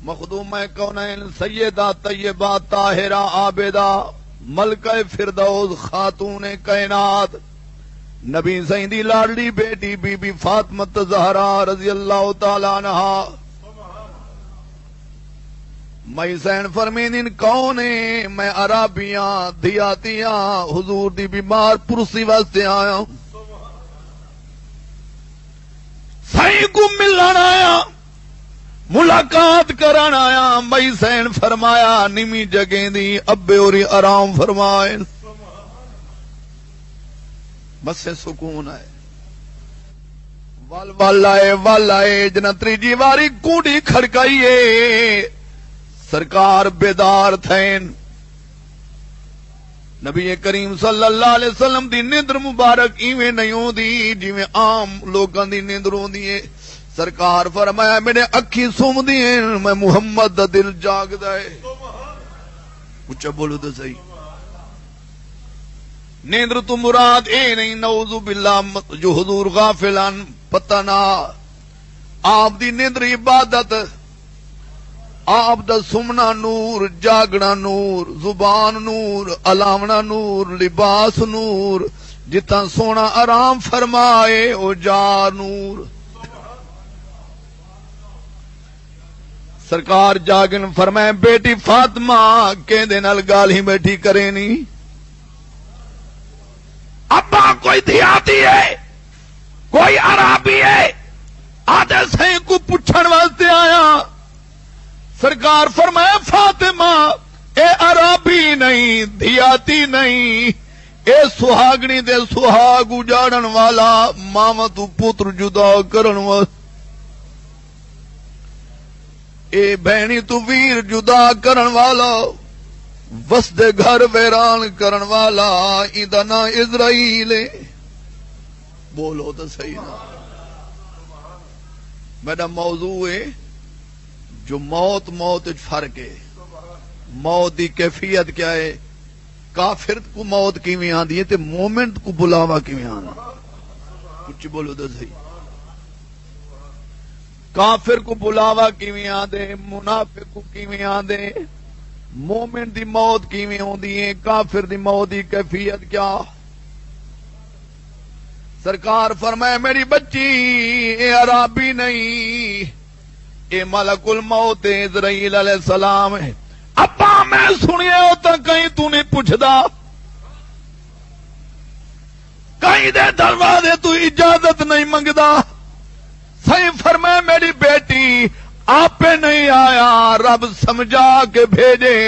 مخدوم کونین سیدہ طیبہ طاہرہ عابدہ ملکہ فردوس خاتون کائنات نبی سائیں دی لاڈلی بیٹی بی بی فاطمہ زہرا رضی اللہ تعالی عنہا میں سین فرمین کون ہے؟ میں عرابیاں دیاتیاں حضور دی بیمار پرسی واسطے آیا ہوں، سائیں کو ملن آیا، ملاقات کرن آیا۔ میں سین فرمایا نمی جگہ دی ابے اوری آرام فرمائے، بس سکون ہے۔ ول آئے جنتری جی واری کوڑی کھڑکائیے، سرکار بیدار تھین۔ نبی کریم صلی اللہ علیہ وسلم دی نیندر مبارک ایویں نہیں ہوندی جویں عام لوگاں دی نیندر ہوندی ہے۔ سرکار فرمایا میرے اکھی سوم دی ہیں، میں محمد دا دل جاگدا ہے۔ اچھا بولو تو صحیح۔ نیندر تو مراد اے نہیں نعوذ باللہ جو حضور غافلان پتہ نہ، آپ دی نیندر عبادت، آپ دا سمنا نور، جاگنا نور، زبان نور، الاونا نور، لباس نور، جتنا سونا آرام فرمائے او جا نور۔ سرکار جاگن فرمائے بیٹی فاطمہ کہندے نال گال ہی بیٹھی کرے نہیں، ابا کوئی دیہاتی ہے کوئی عرابی ہے، آدھے سہیں کو پوچھن واسطے آیا۔ سرکار فرمایا فاطمہ اے عرابی نہیں دیاتی نہیں، اے سہاگنی دے سہاگ اجاڑن والا، ماں تو پتر جدا کرن والا، اے بہنی تو ویر جدا کرن والا، وسدے گھر ویران کرن والا، ایندا نا اسرائیل ہے۔ بولو تو صحیح نا۔ میرا موضوع ہے جو موت فرق ہے۔ موت دی کیفیت کیا ہے؟ کافر کو موت کیویں آندی ہے تے مومن کو بلاوا کیویں آندا؟ کچھ بولو تو صحیح۔ کافر کو بلاوا کیویں آندے، منافق کو کیویں آندے، مومن دی موت کیویں ہوندی ہے، کافر دی موت دی کیفیت کیا؟ سرکار فرمائے میری بچی اے عرابی نہیں، اے ملک الموت اسرائیل علیہ السلام ہے۔ ابا میں سنیا ہوتا کہیں تو نہیں پوچھدا، کہیں دے دروازے تو اجازت نہیں منگدا۔ صحیح فرمائے میری بیٹی آپ پہ نہیں آیا، رب سمجھا کے بھیجے،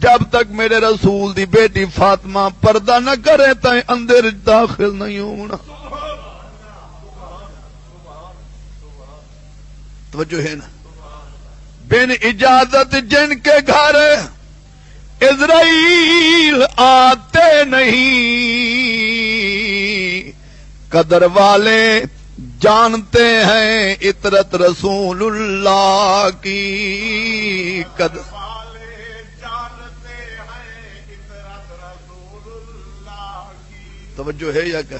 جب تک میرے رسول دی بیٹی فاطمہ پردہ نہ کرے تائیں اندر داخل نہیں ہونا۔ توجہ ہے نا؟ بن اجازت جن کے گھر اسرائیل آتے نہیں، قدر والے جانتے ہیں عطرت رسول اللہ کی، قدر والے جانتے ہیں عطرت رسول اللہ کی۔ توجہ ہے یا کہ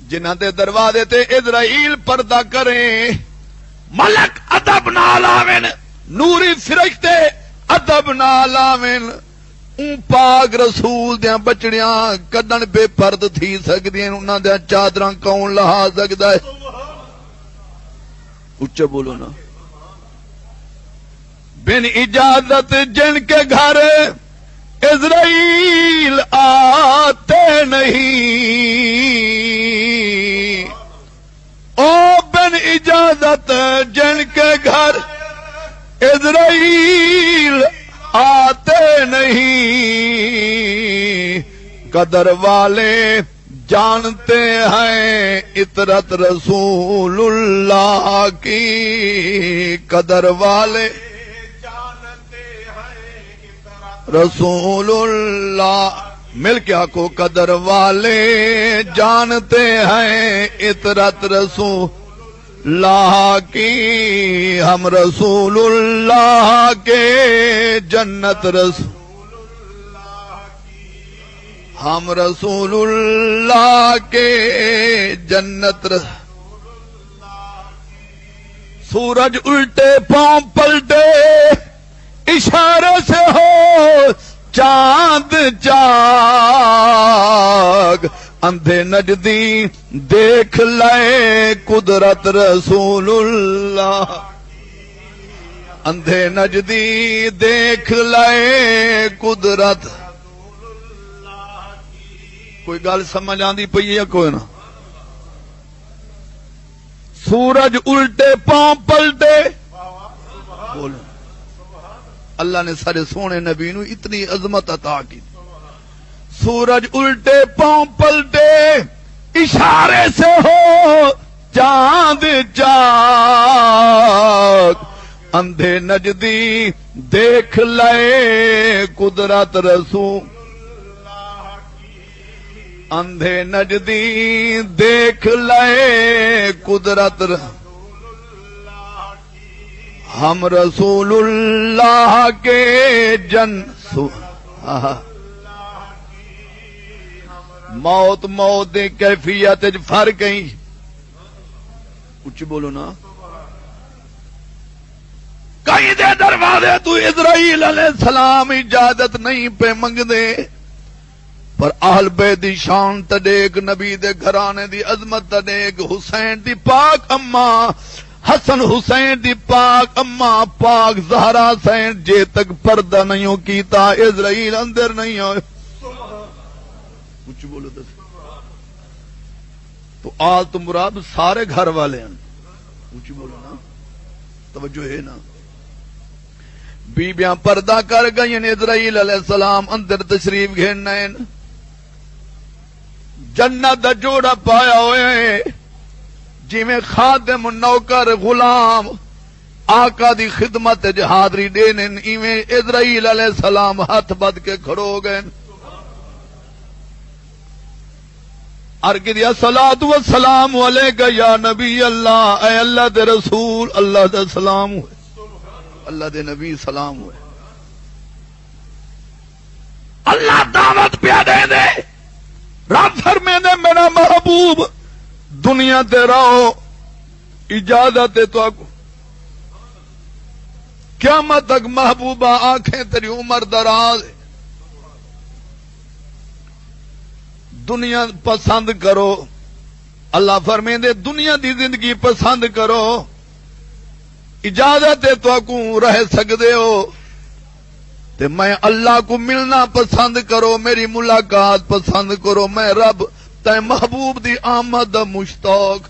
جنہاں دے دروازے تے اسرائیل پردہ کریں، ملک ادب نال آویں، نوری فرشتے ادب نال آویں، اون پاک رسول دیاں بچڑیاں کڈن بے پرد تھی سکدیاں، انہاں دیاں چادراں کون لہا سکدا ہے؟ اچھا بولو نا۔ بن اجازت جن کے گھر اسرائیل آتے نہیں، او بن اجازت جن کے گھر اسرائیل آتے نہیں، قدر والے جانتے ہیں عطرت رسول اللہ کی، قدر والے جانتے ہیں عطرت رسول اللہ، مل کے آکو قدر والے جانتے ہیں عطرت رسول اللہ کی، ہم رسول اللہ کے جنت رسول، ہم رسول اللہ کے جنت رسول، سورج الٹے پاؤں پلٹے اشارے سے ہو چاند چاک اندھے نجدی دیکھ لائے قدرت رسول اللہ اندھے نجدی دیکھ لائے قدرت کوئی گل سمجھ آندی پئی ہے کوئی نہ سورج الٹے پاؤں پلٹے بولو اللہ نے سارے سونے نبی نو اتنی عظمت عطا کی سورج الٹے پاؤں پلٹے اشارے سے ہو چاند چاک اندھے نجدی دیکھ لائے قدرت رسول اندھے نجدی دیکھ لائے قدرت ہم رسول اللہ کے موت موت دی کیفیت فرق گئی کچھ بولو نا کئی دے دروازے تو اسرائیل علیہ السلام اجازت نہیں پہ منگ دے پر اہل بیت دی شان تڈیک نبی دے گھرانے دی عظمت تڈیک حسین دی پاک اما حسن حسین دی پاک اما پاک زہرا حسین جے تک پردہ نہیں کیتا اسرائیل اندر نہیں ہوئے کچھ بولو دس تو آل تو مراد سارے گھر والے ہیں کچھ بولو نا توجہ ہے نا بیبیاں پردہ کر گئی اسرائیل علیہ السلام اندر تشریف گھیرنا ہے جنت دا جوڑا پایا ہوئے جی میں خادم نوکر غلام آقا دی خدمت حاضری دینے ایویں اسرائیل علیہ السلام ہاتھ بد کے کھڑو گئے ارگ دیا صلاۃ و سلام علیکہ یا نبی اللہ اے اللہ دے رسول اللہ دے سلام ہوئے اللہ دے نبی سلام ہوئے اللہ دعوت پیا دے دے رب فرمے دے میرا محبوب دنیا تے رہو اجازت تو آگو قیامت تک محبوبہ آنکھیں تیری عمر دراز دنیا پسند کرو اللہ فرمے دے دنیا دی زندگی پسند کرو اجازت تو آگو رہ سکتے ہو تے میں اللہ کو ملنا پسند کرو میری ملاقات پسند کرو میں رب تے محبوب دی آمد مشتاق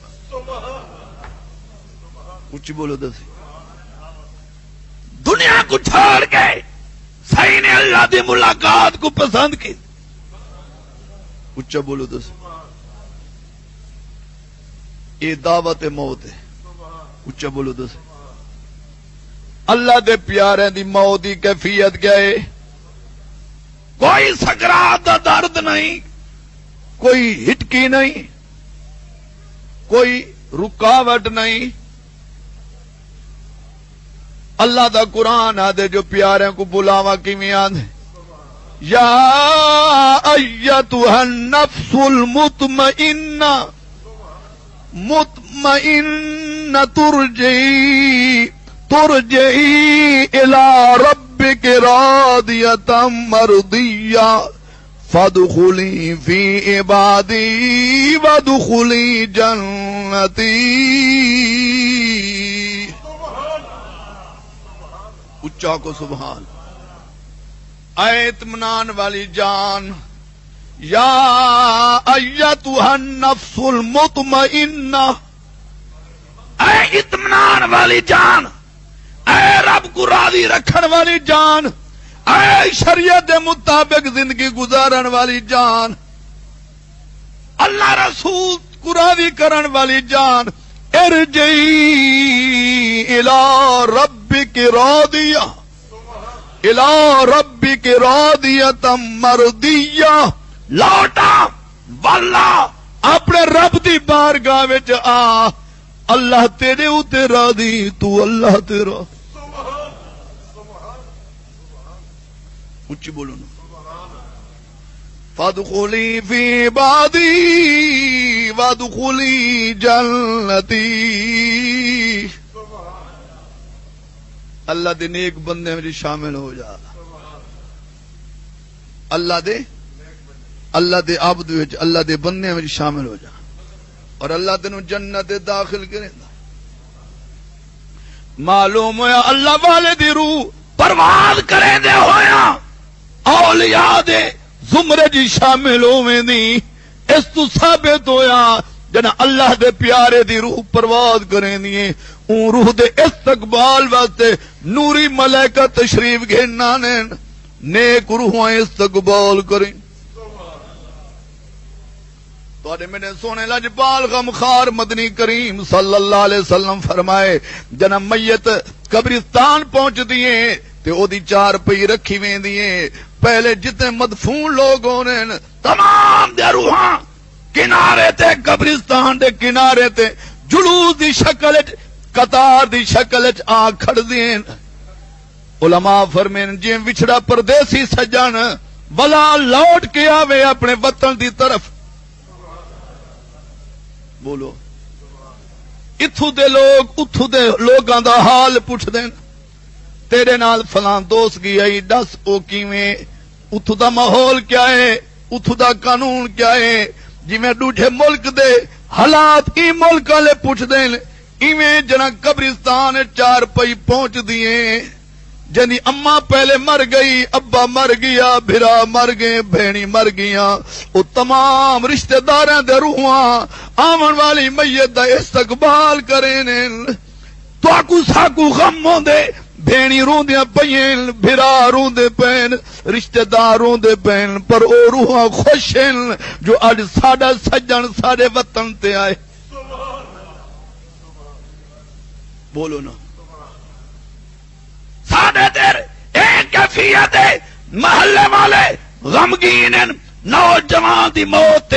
کچھ بولو دسی دنیا کو چھوڑ کے صحیح نے اللہ دی ملاقات کو پسند کی کچھ بولو دسی یہ دعوت موت ہے کچھ بولو دسی اللہ دے پیارے دی موت دی کیفیت کیا ہے کوئی سکرات دا درد نہیں کوئی ہٹکی نہیں کوئی رکاوٹ نہیں اللہ دا قرآن آدھے جو پیارے کو بلاوا کیویں آدھے یا ایتھا النفس المطمئنہ مطمئنہ ترجعی الى ربک راضیۃ مرضیہ فادخلی فی عبادی وادخلی جنتی اچھا کو سبحان اے اطمینان والی جان یا ایتھا النفس المطمئنہ اے اطمینان والی جان اے رب کو راضی رکھن والی جان اے شریعت دے مطابق زندگی گزارن والی جان اللہ رسول کو راضی کرن والی جان ارجعی الی ربک راضیہ الی ربک راضیۃ مرضیہ لوٹا واللہ اپنے رب دی بارگاہ وچ آ اللہ تیرے اوتے راضی تو اللہ تیرا اچھی بولو نا فادخلی فی عبادی وادخلی جنتی اللہ دے نیک بندے میں شامل ہو جا، اللہ دے عبد وچ اللہ دے بندے میں شامل ہو جا، اور اللہ تینوں جنت داخل کرے گا۔ معلوم ہویا اللہ والے دی روح پرواز کریں دے ہویا اولیاء دے زمرے جی شامل ہوویں دی، اس تو ثابت ہویا جنا اللہ دے پیارے دی روح پرواز کریں دیے، اون روح دے استقبال واسطے نوری ملائکہ تشریف گھننا نے نیک روحاں استقبال کریں۔ میرے سونے لجپال غمخار مدنی کریم صلی اللہ علیہ وسلم فرمائے جنا میت قبرستان پہنچ دیے تے او دی چار پئی رکھی ویں دیے، پہلے جتنے مدفون لوگ ہونے تمام دے روحاں کنارے تے قبرستان دے کنارے تے جلوس دی شکل قطار دی شکل آ کھڑ دین۔ علماء فرمین جیں وچھڑا پردیسی سجن بلا لوٹ کے آوے اپنے وطن دی طرف، بولو اتھو دے لوگ اتھو دے لوگاں دا حال پوچھ دین، تیرے نال فلاں دوست گئی دس او کیویں، اتھو دا ماحول کیا ہے، اتھو دا قانون کیا ہے، جی میں دوجھے ملک دے حالات ای ملک والے پوچھ دین، ایویں جنا قبرستان چار پئی پہنچ دیے، جنی اماں پہلے مر گئی، ابا مر گیا، بھرا مر گئے، بھینی مر گیا، او تمام رشتہ داراں دے روحاں آون والی میت دا استقبال کریں، تو آکو ساکو غم ہوندے، بھینی روندیاں پئیں، بھرا روندے پین، رشتہ دار روندے پین، پر او روحاں خوش ہیں جو اج ساڈا سجن ساڈے وطن تے آئے۔ بولو نا ساڈے دیر ایک کیفیت محلے والے غمگین نوجوان دی موت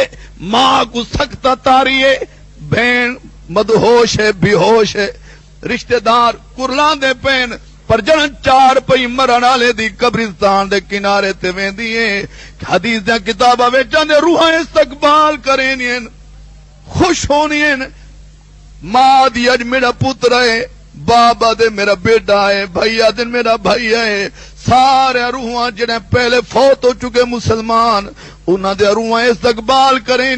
ماں کو سکتا تاری ہے، بہن مدہوش ہے، بے ہوش ہے، رشتہ دار کرلاں دے پین، پر جن چار پئی مرن والے دی قبرستان دے کنارے تے ویندی ہے، حدیث دی کتاباں وچ دے روحاں استقبال کریں، خوش ہونی ہیں، ماں دی اج میرا پتر ہے، بابا دے میرا بیٹا ہے، بھائیا دے میرا بھائی ہے، سارے روحاں جڑے پہلے فوت ہو چکے مسلمان انہاں دے روحاں استقبال کریں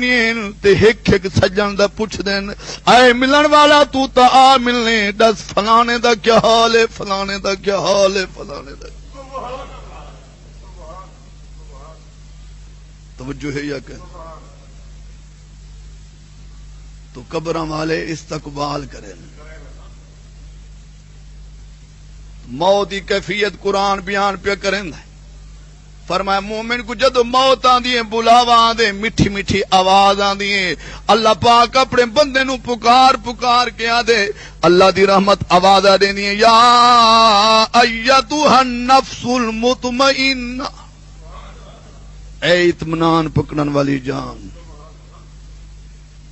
تے ایک ایک سجن دا پوچھ دین، اے ملن والا تو تا آ ملنے، دس فلانے دا کیا حال ہے، فلانے دا کیا حال ہے، فلانے دا توجہ ہے یا کہ تو قبراں والے استقبال کریں۔ موت کی کیفیت قرآن بیان پہ کریں، فرمایا مومن کو جدو موت آندی ہے بلاوا آندے، میٹھی میٹھی آواز آندی ہے، اللہ پاک اپنے بندے نو پکار پکار کے آدے، اللہ دی رحمت آواز آ دینی ہے، یا ایتھا النفس المطمئنہ، اے اطمینان پکڑن والی جان،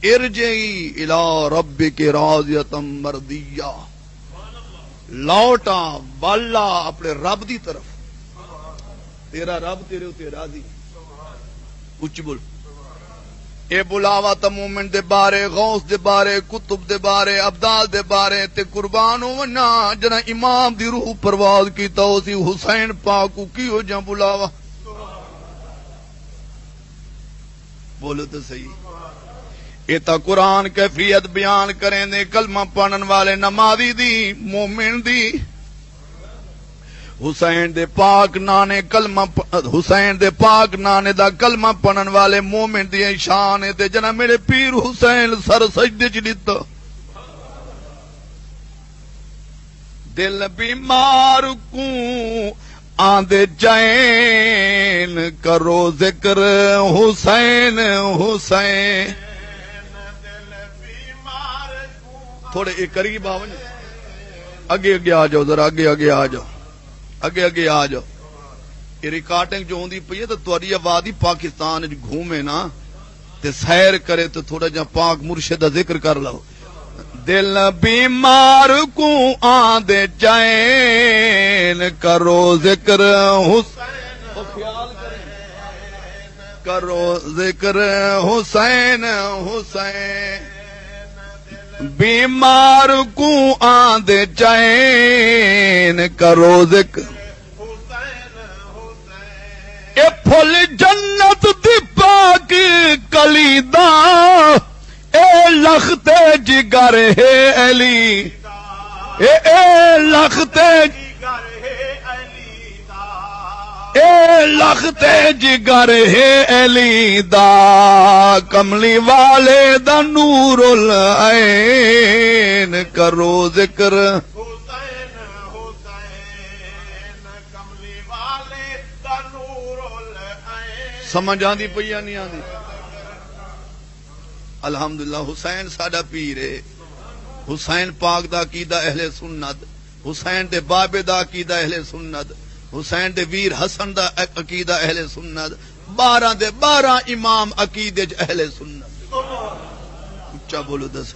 ارجعی الی ربک راضیۃ مرضیہ، لوٹا والا اپنے رب دی طرف، تیرا رب تیرے تے راضی، اچ بول، اے بلاوا تا مومن دے بارے، غوث دے بارے، کتب دے بارے، ابدال دے بارے تے قربان ہونا، جنا امام دی روح پرواز کیتا اسی حسین پاک کو کی ہو جا بلاوا، بولو تو صحیح، ایتا قرآن کیفیت بیان کریں دے، کلمہ پڑھن والے نمازی دی، مومن دی، حسین دے پاک نانے کلمہ، حسین دے پاک نانے دا کلمہ پڑھن والے مومن دی شان تے جنا میرے پیر حسین سر سجدے چ دتا، دل بیمار کو آندے چین کرو ذکر حسین حسین، تھوڑے ایک قریب آؤ، اگے اگے آ جاؤ، ذرا اگے اگے آ جاؤ، اگے اگے آ جاؤ، یہ ریکارڈنگ جو ہوندی پئی ہے تو تہاڈی آواز ہی پاکستان وچ گھومے نا تے سیر کرے تو تھوڑا جا پاک مرشد دا ذکر کر لو، دل بیمار کو آندے چین کرو ذکر حسین، خیال کرو ذکر حسین حسین، بیمار کو آندے چین کرو ذکر اے پھل جنت دی پاک کلی دا اے لخت جگر ہے علی اے لخت اے لخت جگر ہے علی دا کملی والے دا نور العین کرو ذکر سمجھ آندی پئی نہیں آندی الحمدللہ حسین ساڈا پیر ہے حسین پاک دا عقیدہ اہل سنت حسین دے بابے دا عقیدہ اہل سنت حسین دے ویر حسن دا عقیدہ اہل سنت 12 دے 12 امام عقیدے اہل سنت اچھا بولو دس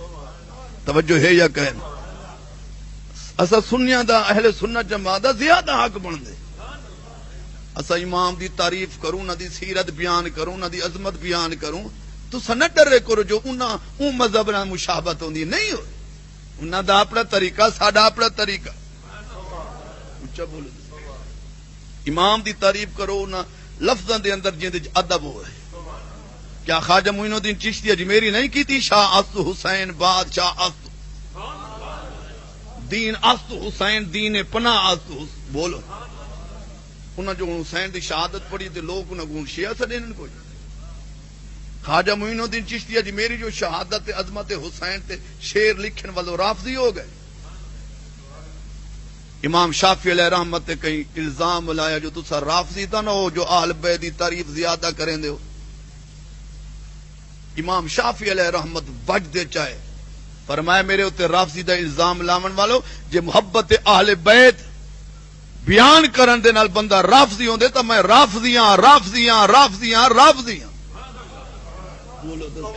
توجہ ہے یا کہن اسا سنیاں دا اہل سنت جماعت دا زیادہ حق بن دے اسا امام دی تعریف کروں نہ دی سیرت بیان کروں نہ دی عظمت بیان کروں تو نہ ڈرے کرو جو انہاں اون مذہب نال مشابہت ہوندی نہیں ہو انہاں دا اپنا طریقہ ساڈا اپنا طریقہ اچھا بولو امام دی تعریف کرو نہ لفظاں دے اندر جے ادب ہوئے کیا خواجہ معین الدین چشتی اجمیری نہیں کیتی شاہ است حسین بادشاہ است دین است حسین دین پناہ است بولو انہاں جو حسین دی شہادت پڑھی تے لوگ انہاں کو شیعہ سڈین کوئی خواجہ معین الدین چشتی اجمیری جو شہادت عظمت حسین تے شعر لکھن والو رافضی ہو گئے امام شافعی علیہ رحمت تے کہیں الزام لایا جو تسا رافضی تا نہ ہو جو اہل بیت دی تعریف زیادہ کریں دے ہو امام شافعی علیہ رحمت وج دے چاہے فرمایا میرے اوتے رافضی دا الزام لاون والو جے محبت اہل بیت بیان کرن دے نال بندہ رافضی ہوندے تا میں رافضیاں بولو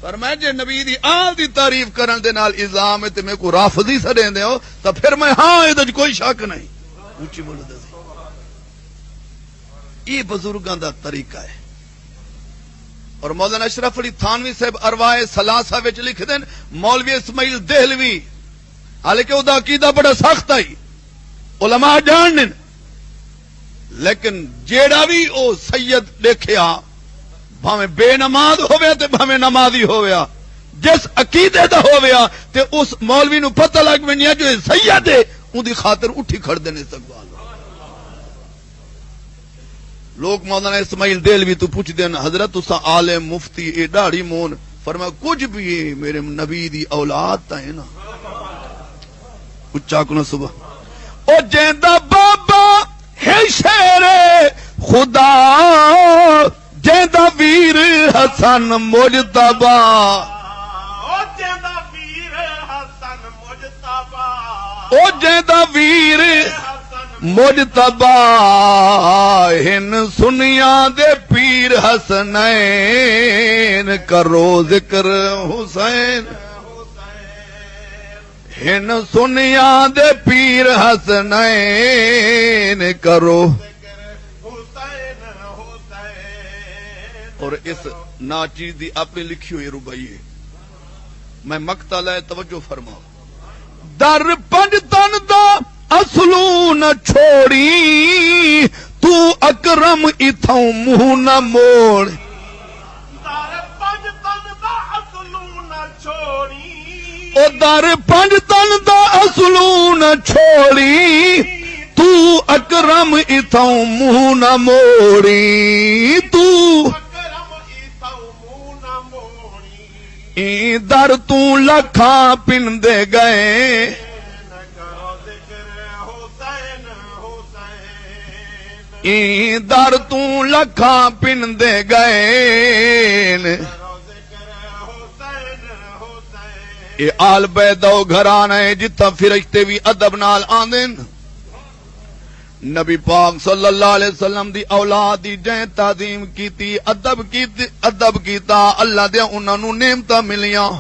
پر میں جے نبی دی آل دی تعریف کرن دے نال الزام ہے تے میں کو رافضی سڑیں دے ہو تا پھر میں ہاں اے دے کوئی شک نہیں اونچی بولو دے یہ بزرگاں دا طریقہ ہے اور مولانا اشرف علی تھانوی صاحب ارواح ثلاثہ وچ لکھ دین مولوی اسماعیل دہلوی حالانکہ وہ عقیدہ بڑا سخت ہے علماء جانن لیکن جیڑا بھی او سید دیکھیا بھاویں بے نماز ہویا تے بھاویں نمازی ہویا جس عقیدے دا ہویا تے اس مولوی نو پتہ لگ ونیا جو سید ہے اون دی خاطر اٹھی کھڑ دینے استقبال لوگ مولانا اسماعیل دہلوی تو پوچھ دین حضرت تساں عالم مفتی اے داڑھی مون فرمایا کچھ بھی میرے نبی دی اولاد تا ہے نا اچھا کنا صبح او جیندہ بابا ہے شیر خدا جیندہ ویر حسن مجتبہ او جیندہ ویر حسن مجتبہ او جیندہ ویر مجتبہ ہن سنیاں دے پیر حسنین کرو ذکر حسین ہن سنیاں دے پیر حسنین کرو اور اس ناچیز دی اپنی لکھی ہوئی ربائی ہے میں مقطع لائے توجہ فرماؤ در پنج تن دا اصلو نہ چھوڑی تو اکرم اتھوں منہ نہ موڑ در پنج تن دا اصلو نہ چھوڑی او در پنج تن دا اصلو نہ چھوڑی تو اکرم اتھوں منہ نہ موڑی تو در تو لکھاں پندے گئے در تو لکھاں پندے گئے اے آل بیت او گھرانا ہے جتھا فرشتے بھی ادب نال آندن نبی پاک صلی اللہ علیہ وسلم دی اولاد دی جائیں تعظیم کیتی ادب کیتا اللہ دے انہاں نو نعمتاں ملیاں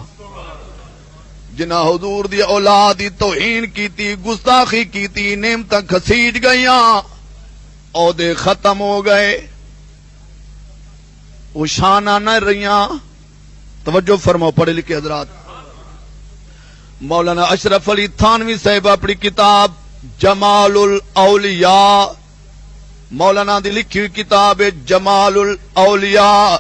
جنہاں حضور دی اولاد دی توہین کیتی گستاخی کیتی نعمتاں کھسیج گئیاں عہدے ختم ہو گئے وہ شانہ نہ رہیاں توجہ فرماؤ پڑھے لکھے حضرات مولانا اشرف علی تھانوی صاحب اپنی کتاب جمال الاولیاء، مولانا دی لکھی ہوئی کتاب ہے جمال الاولیاء،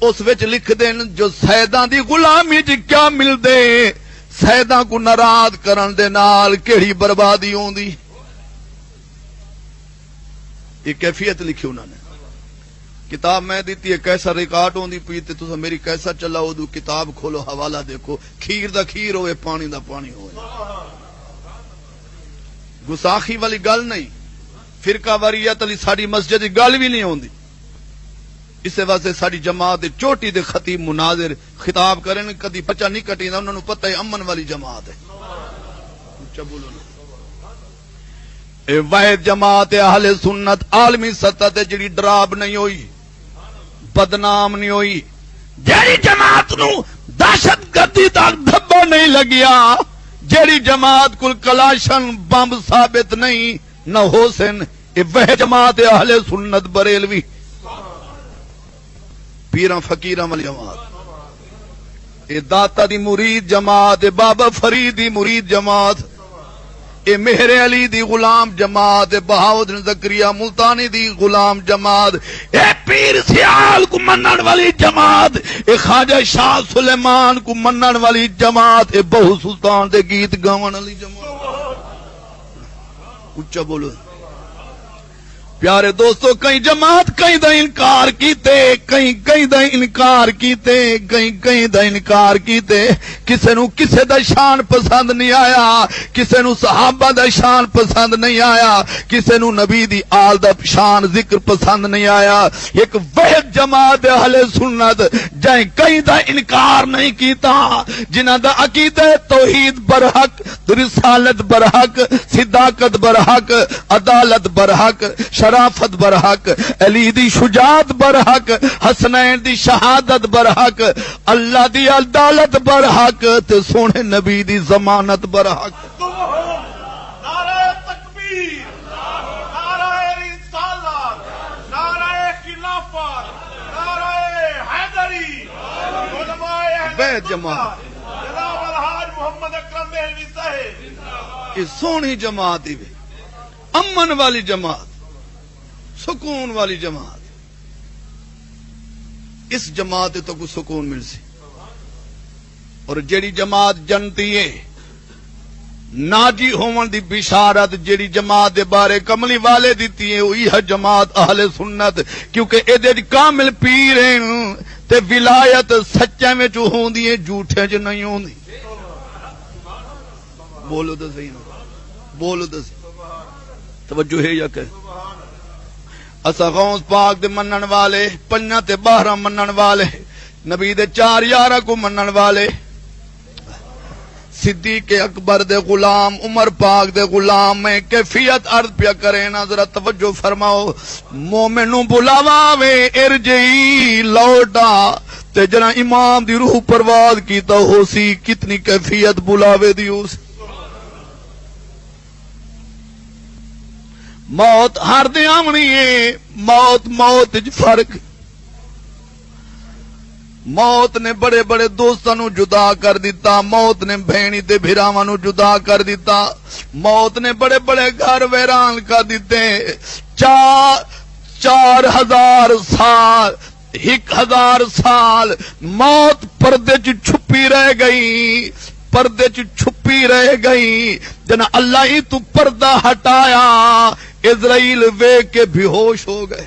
اس وچ لکھ دین جو سیداں دی غلامی چ کیا مل دے، سیداں کو ناراض کرن دے نال کیڑی بربادی ہوندی، یہ کیفیت لکھی انہوں نے۔ کتاب میں دیتی ہے کیسا ریکارڈ ہوندی پئی تے تساں میری کیسا چلاؤ دو، کتاب کھولو حوالہ دیکھو، کھیر دا کھیر ہوئے پانی دا پانی ہوئے، گساخی والی گل نہیں، فرقہ واریت علی ساڈی مسجد دی گل بھی نہیں ہوندی، اس واسطے ساڈی جماعت دے چوٹی دے خطیب مناظر خطاب کرن کدی پچا نہیں کٹیندا، انہاں نوں پتہ ہے امن والی جماعت ہے، اچھا بولو نا، اے واحد جماعت اہل سنت عالمی سطح تے جڑی ڈراب نہیں ہوئی، بدنام نہیں ہوئی، جیڑی جماعت نو دہشت گردی دا دھبا نہیں لگیا، جیڑی جماعت کل کلاشن بمب ثابت نہیں نہ حسین، اے واحد جماعت اہل سنت بریلوی پیراں فقیراں والی جماعت، اے داتا دی مرید جماعت، اے بابا فرید دی مرید جماعت، اے مہر علی دی غلام جماعت، اے بہاؤدین زکریا ملتانی دی غلام جماعت، اے پیر سیال کو منن والی جماعت، اے خواجہ شاہ سلیمان کو منن والی جماعت، اے بہو سلطان دے گیت گاون والی جماعت، اچھا بولو پیارے دوستو، کئی جماعت کئی دا انکار کیتے، کئی دا انکار کیتے، کئی دا انکار کیتے، کسے نو کسے دا شان پسند نہیں آیا، کسے نو صحابہ دا شان پسند نہیں آیا، کسے نو نبی دی آل دا شان ذکر پسند نہیں آیا، ایک واحد جماعت اہل سنت جائیں کئی دا انکار نہیں کیتا، جنہ دا عقیدہ توحید برحق، رسالت برحق، صداقت برحق، عدالت برحق، شرافت برحق، علی دی شجاعت برحق، حسنین دی شہادت برحق، اللہ دی عدالت برحق، تے سونے نبی دی ضمانت برحق۔ نعرہ تکبیر، نعرہ رسالت، نعرہ خلافت، نعرہ حیدری، علماء اہل جماعت جناب الحاج محمد اکرم دہلوی صاحب، یہ سونی جماعت ہی امن والی جماعت، سکون والی جماعت، اس جماعت تو کوئی سکون مل سی، اور جیڑی جماعت جنتی ہے ناجی ہون دی بشارت جیڑی جماعت دے بارے کملی والے دیتی ہے وہی ہے جماعت اہل سنت، کیونکہ اے دے کامل پیر ہیں تے ولایت سچے میں جو ہوندی ہے جھوٹے جو نہیں ہوندی، بولو تو صحیح نا، بولو تو صحیح، توجہ ہے یا کہ اسا غوث پاک دے منن والے، پنجاں تے 12 منن والے، نبی دے 4 یارہ کو منن والے، صدیق اکبر دے غلام، عمر پاک دے غلام، میں کیفیت عرض پیا کرے نا، ذرا توجہ فرماؤ، مومنوں بلاواوے ارجئی لوٹا، تے جنا امام دی روح پرواز کیتا ہو سی، کتنی کیفیت بلاوے دی ہو سی۔ موت ہر دے آمنی ہے، موت فرق، موت نے بڑے بڑے دوستاں نو جدا کر دیتا، موت نے بہنی تے بھراواں نو جدا کر دیتا، موت نے بڑے بڑے گھر ویران کر دیتے، 4000 سال، 1000 سال موت پردے چ چھپی رہ گئی، پردے چ چھپی رہ گئی، جنا اللہ ہی تو پردہ ہٹایا، اسرائیل ویکھ کے بے ہوش ہو گئے،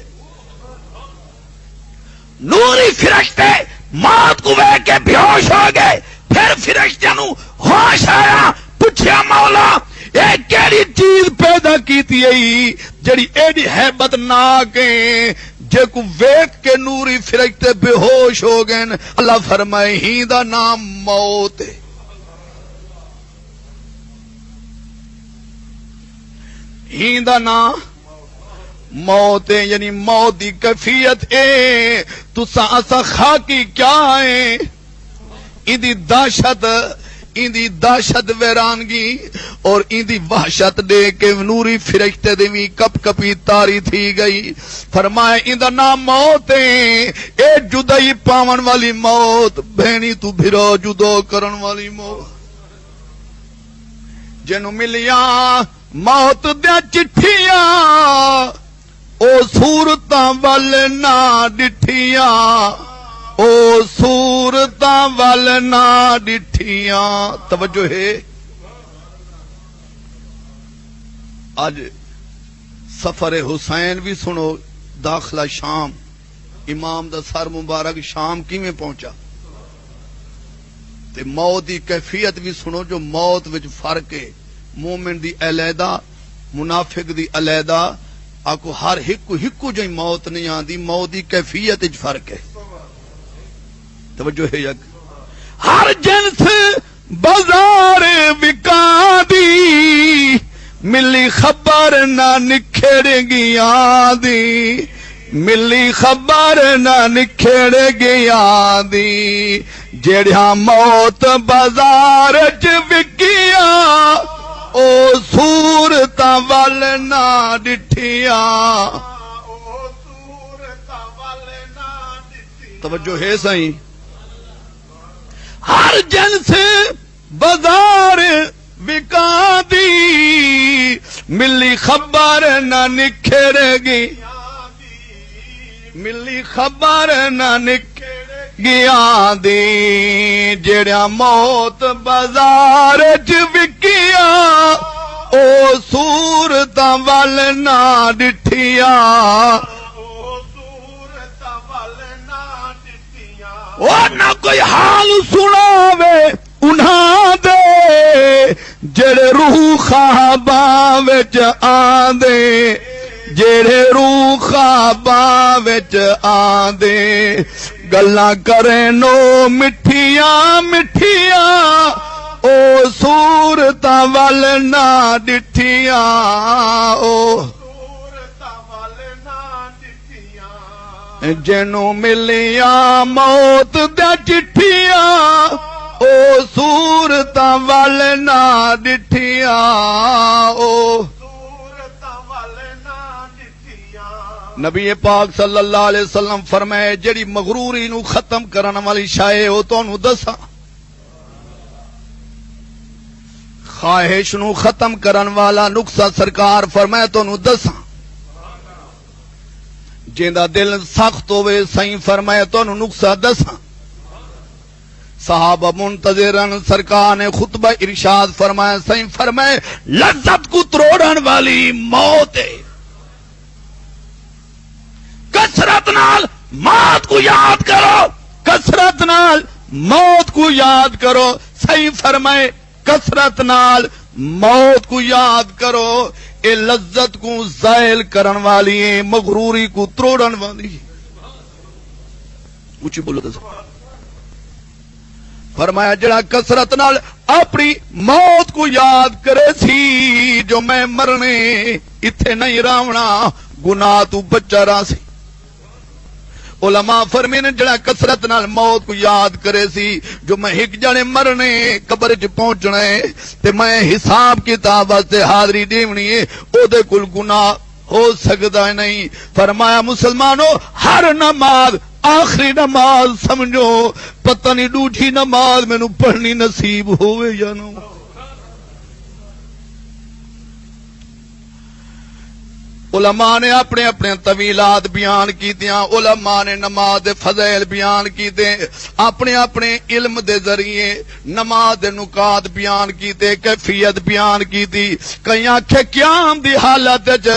نوری فرشتے موت کو ویکھ کے بے ہوش ہو گئے، پھر فرشتیاں نو ہوش آیا، پوچھیا مولا اے کیڑی چیز پیدا کیتی ہے جڑی ایڈی ہیبت ناک ہے، جے کو ویکھ کے نوری فرشتے بے ہوش ہو گئے، اللہ فرمائے ہی دا نام موت ہے، ہی دا نام موت ہے، یعنی موت دی کیفیت اے تساں اسا خاکی کیا ہے، ایدی دہشت ویرانگی اور ایدی وحشت دے کے نوری فرشتے دی وی کپ کپی تاری تھی گئی، فرمایا ایندا نام موت ہے، اے جدائی پاون والی موت، بہنی تو بھرا جدا کرن والی موت، جنوں ملیاں موت دیا چٹھیاں او صورتاں ول نہ ڈٹھیاں او صورتاں ول نہ ڈٹھیاں. توجہ ہے. اج سفر حسین بھی سنو. داخلہ شام امام دا سر مبارک شام کیویں پہنچا تے موت دی کیفیت بھی سنو. جو موت وچ فرق ہے مومن دی علیحدہ منافق دی علیحدہ. آکو ہر ہکو جو موت نہیں آندی. موت دی کیفیت وچ فرق ہے. توجہ ہے. یک ہر جنس بازار وکاں دی ملی خبر نہ نکھڑ گیاں دی. ملی خبر نہ نکھڑ گیاں دی. جڑیاں موت بازار چ وکیاں او صورتاں ول نہ ڈٹھیاں. توجہ ہے سائیں. ہر جنس بازار وکاں دی ملی خبر نہ نکھڑ گی. ملی خبر نہ نکھڑ گیاں دی. جڑیاں موت بازار چ وکیاں او صورتاں ول نہ ڈٹھیاں. او نہ کوئی حال سناوے انہاں دے جڑے روح خواباں وچ آندے. جڑے روح خواباں وچ آندے گلاں کریں نو مٹھیاں مٹھیاں او صورتاں ول نہ ڈٹھیاں. او جنوں ملیاں موت دیا چٹھیاں او صورتاں ول نہ ڈٹھیاں. او نبی پاک صلی اللہ علیہ وسلم فرمائے جڑی مغروری نو ختم کرن والی شے او تانوں دساں. خواہش نو ختم کرن والا نقصہ سرکار فرمائے تانوں دساں. جیندا دل سخت ہوئے سائیں فرمائے تانوں نقصہ دساں. صحابہ منتظرن سرکار نے خطبہ ارشاد فرمایا. سائیں فرمائے لذت کو تروڑن والی موت ہے. کثرت نال موت کو یاد کرو. کثرت نال موت کو یاد کرو. صحیح فرمائے کثرت نال موت کو یاد کرو. اے لذت کو زائل کرن والی ہے. مغروری کو تروڑن والی ہے. اونچی بولو. فرمایا جڑا کثرت نال اپنی موت کو یاد کرے سی جو میں مرنے اتھے نہیں راونا گناہ تو بچا رہا سی. علماء فرمین جڑا کثرت نال موت کو یاد کرے سی جو میں ایک جنے مرنے قبر چ پہنچنا ہے تے میں حساب کتاب واسطے حاضری دیونی ہے او دے کل گناہ ہو سکتا نہیں. فرمایا مسلمانوں ہر نماز آخری نماز سمجھو. پتہ نہیں ڈوٹھی نماز مینوں پڑھنی نصیب ہوئے یا نو. علماء نے اپنے اپنے طویلات بیان کیتیاں. علماء نے نماز دے فضائل بیان کیتے. اپنے اپنے علم دے ذریعے نماز دے نکات بیان کیتے. کیفیت بیان کیتی. کئی آنکھیں قیام دی حالت وچ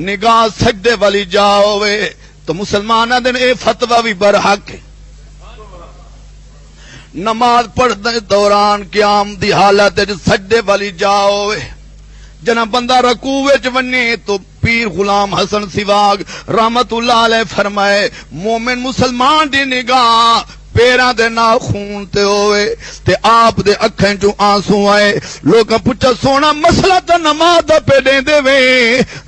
نگاہ سجدے والی جا ہوئے تو مسلماناں دے اے فتوی بھی برحق ہے. نماز پڑھدے دوران قیام دی حالت وچ سجدے والی جا ہوئے. جنا بندہ رکوع وچ ونے تو پیر غلام حسن سواگ رحمت اللہ علیہ فرمائے مومن مسلمان دی نگاہ پیراں دے ناخون تے ہوئے تے آپ دے اکھیں چوں آنسو آئے. لوکاں پوچھا سونا مسئلہ تے نماز دا پہ دے دے وے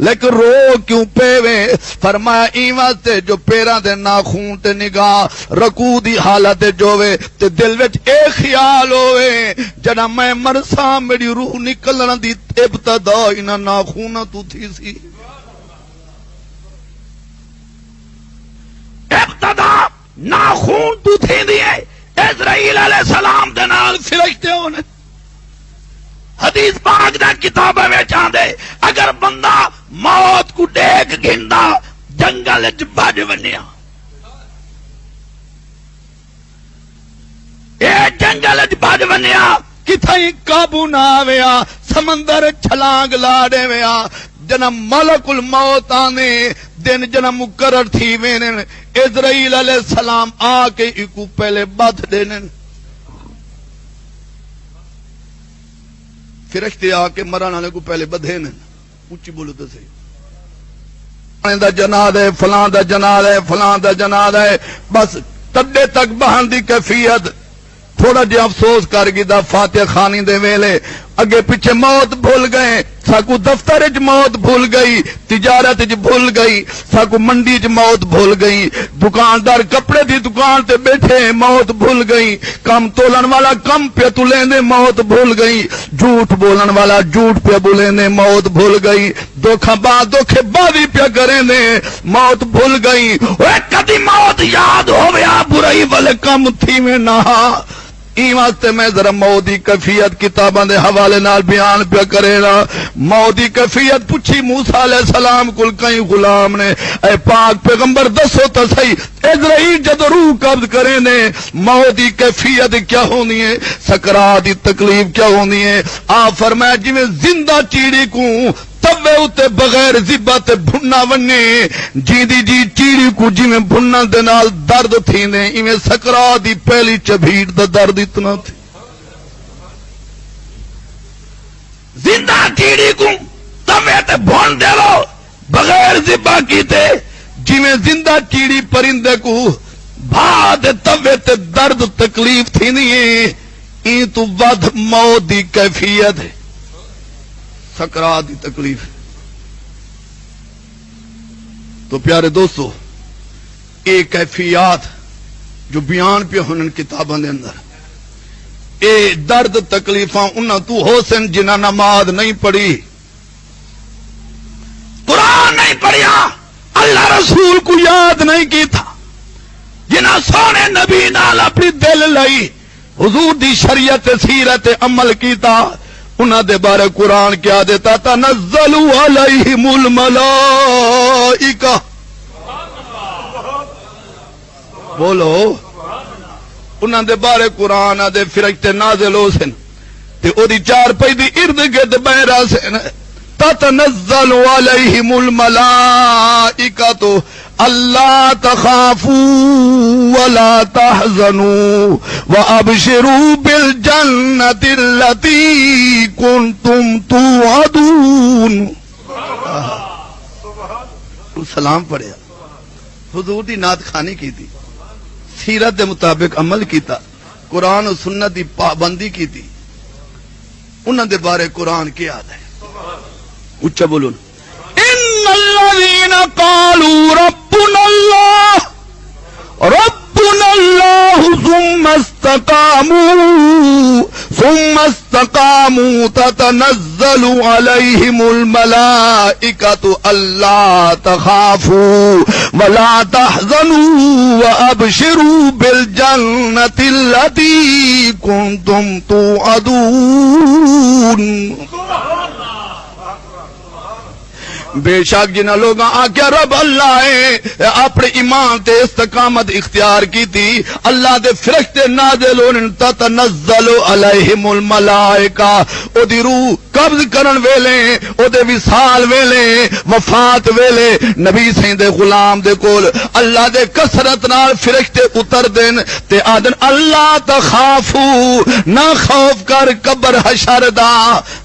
لیکن رو کیوں پے وے. فرمایا این واسطے جو پیراں دے ناخون تے نگاہ رکوع دی حالت جو وے تے دل وچ اے خیال ہوئے جنا میں مرساں میری روح نکلن دی ابتدا انہاں ناخوناں تو تھی سی. ابتدا ناخون تو تھی دیئے اسرائیل علیہ السلام دے نال فرشتے ہونے حدیث پاک دا کتاباں وچ آندے اگر بندہ موت کو دیکھ گھندا جنگل وچ بج ونیا، اے جنگل وچ بج ونیا کتھائیں قابو نہ آویا، سمندر چھلانگ لا ڈیویا، جنم ملک الموت آنے دن جنم مقرر تھی وینے اسرائیل علیہ السلام آ کے اکو پہلے بدھ دینے، فرشتے آ کے مران والے کو پہلے بدھے نے، اونچی بولو تو صحیح، فلاں دا جنازہ ہے، فلاں دا جنازہ ہے، فلاں دا جنازہ ہے، بس تڈے تک بہن دی کیفیت تھوڑا جہا افسوس کر گئی دا فاتح خانی دے ویلے اگے پیچھے موت بھول گئے، ساکو دفتر چ موت بھول گئی، تجارت چ بھول گئی، ساکو منڈی چ موت بھول گئی، دکاندار کپڑے دی دکان تے بیٹھے موت بھول گئی، کم تولن والا کم پہ تلیں موت بھول گئی، جھوٹ بولن والا جھوٹ پہ بولیں موت بھول گئی، دھوکھا دھوکھے بازی پہ کریں موت بھول گئی، اوے کدی موت یاد ہویا برائی والے کم تھی میں نہ این واسطے میں ذرا موت دی کیفیت کتاباں دے حوالے نال بیان پہ کرے نا۔ موت دی کیفیت پوچھی موسیٰ علیہ السلام کل کئی غلام نے، اے پاک پیغمبر دسو تو صحیح اسرائیل جد روح قبض کرے نے موت دی کیفیت کیا ہونی ہے، سکرات دی تکلیف کیا ہونی ہے؟ آپ فرمایا جی میں زندہ چیڑی کو توے اتے بغیر ذبح تے بھننا ونے، جی دی جی چیڑی کو جی میں بھننا دے نال درد تھی نے، ایویں سکرات دی پہلی چبھیڑ دا درد اتنا تھی۔ زندہ چیڑی کو توے تے بھن دے لو بغیر ذبح کیتے، جی میں زندہ چیڑی پرندے کو بھا دے توے تے درد تکلیف تھی نہیں، این تو ود موت دی کیفیت ہے، سکرات دی تکلیف۔ تو پیارے دوستو اے کیفیات جو بیان پہ ہونن کتاباں دے اندر، اے درد تکلیفاں انہاں تو ہو سن جنہاں نماز نہیں پڑھی، قرآن نہیں پڑھیا، اللہ رسول کو یاد نہیں کی تھا، جنہاں سونے نبی نال اپنی دل لئی حضور دی شریعت سیرت عمل کیتا، انہاں دے بارے قرآن کیا دیتا تنزل علیہم الملائکہ، بولو انہاں دے بارے قرآن دے فرشتے نازل ہو سن تے او دی چار پئی دی ارد گرد بہ رہا سن، تنزل علیہم الملائکہ اللہ تخافوا ولا تحزنوا وابشروا بالجنة التي كنتم توعدون۔ سلام پڑھیا، حضور دی نعت خوانی کی تھی، سیرت دے مطابق عمل کیتا، قرآن و سنت دی پابندی کی تھی، انہاں دے بارے قرآن کیا ہے؟ اچھا بولون ان الذين قالوا ربنا الله ثم استقاموا تتنزل عليهم الملائكة ألا تخافوا ولا تحزنوا وأبشروا بالجنة التي كنتم توعدون۔ بے شک جنہ لوگاں آکیا رب اللہ ہے اپنے ایمان تے استقامت اختیار کی تھی، اللہ دے فرشتے نازل ہون تتنزل علیہم الملائکہ، او دی روح قبض کرن ویلے، او دے وصال ویلے، وفات ویلے نبی سائیں دے غلام دے کول اللہ دے کثرت نال فرشتے اتر دین تے آدن اللہ تخافو، نہ خوف کر قبر حشر دا،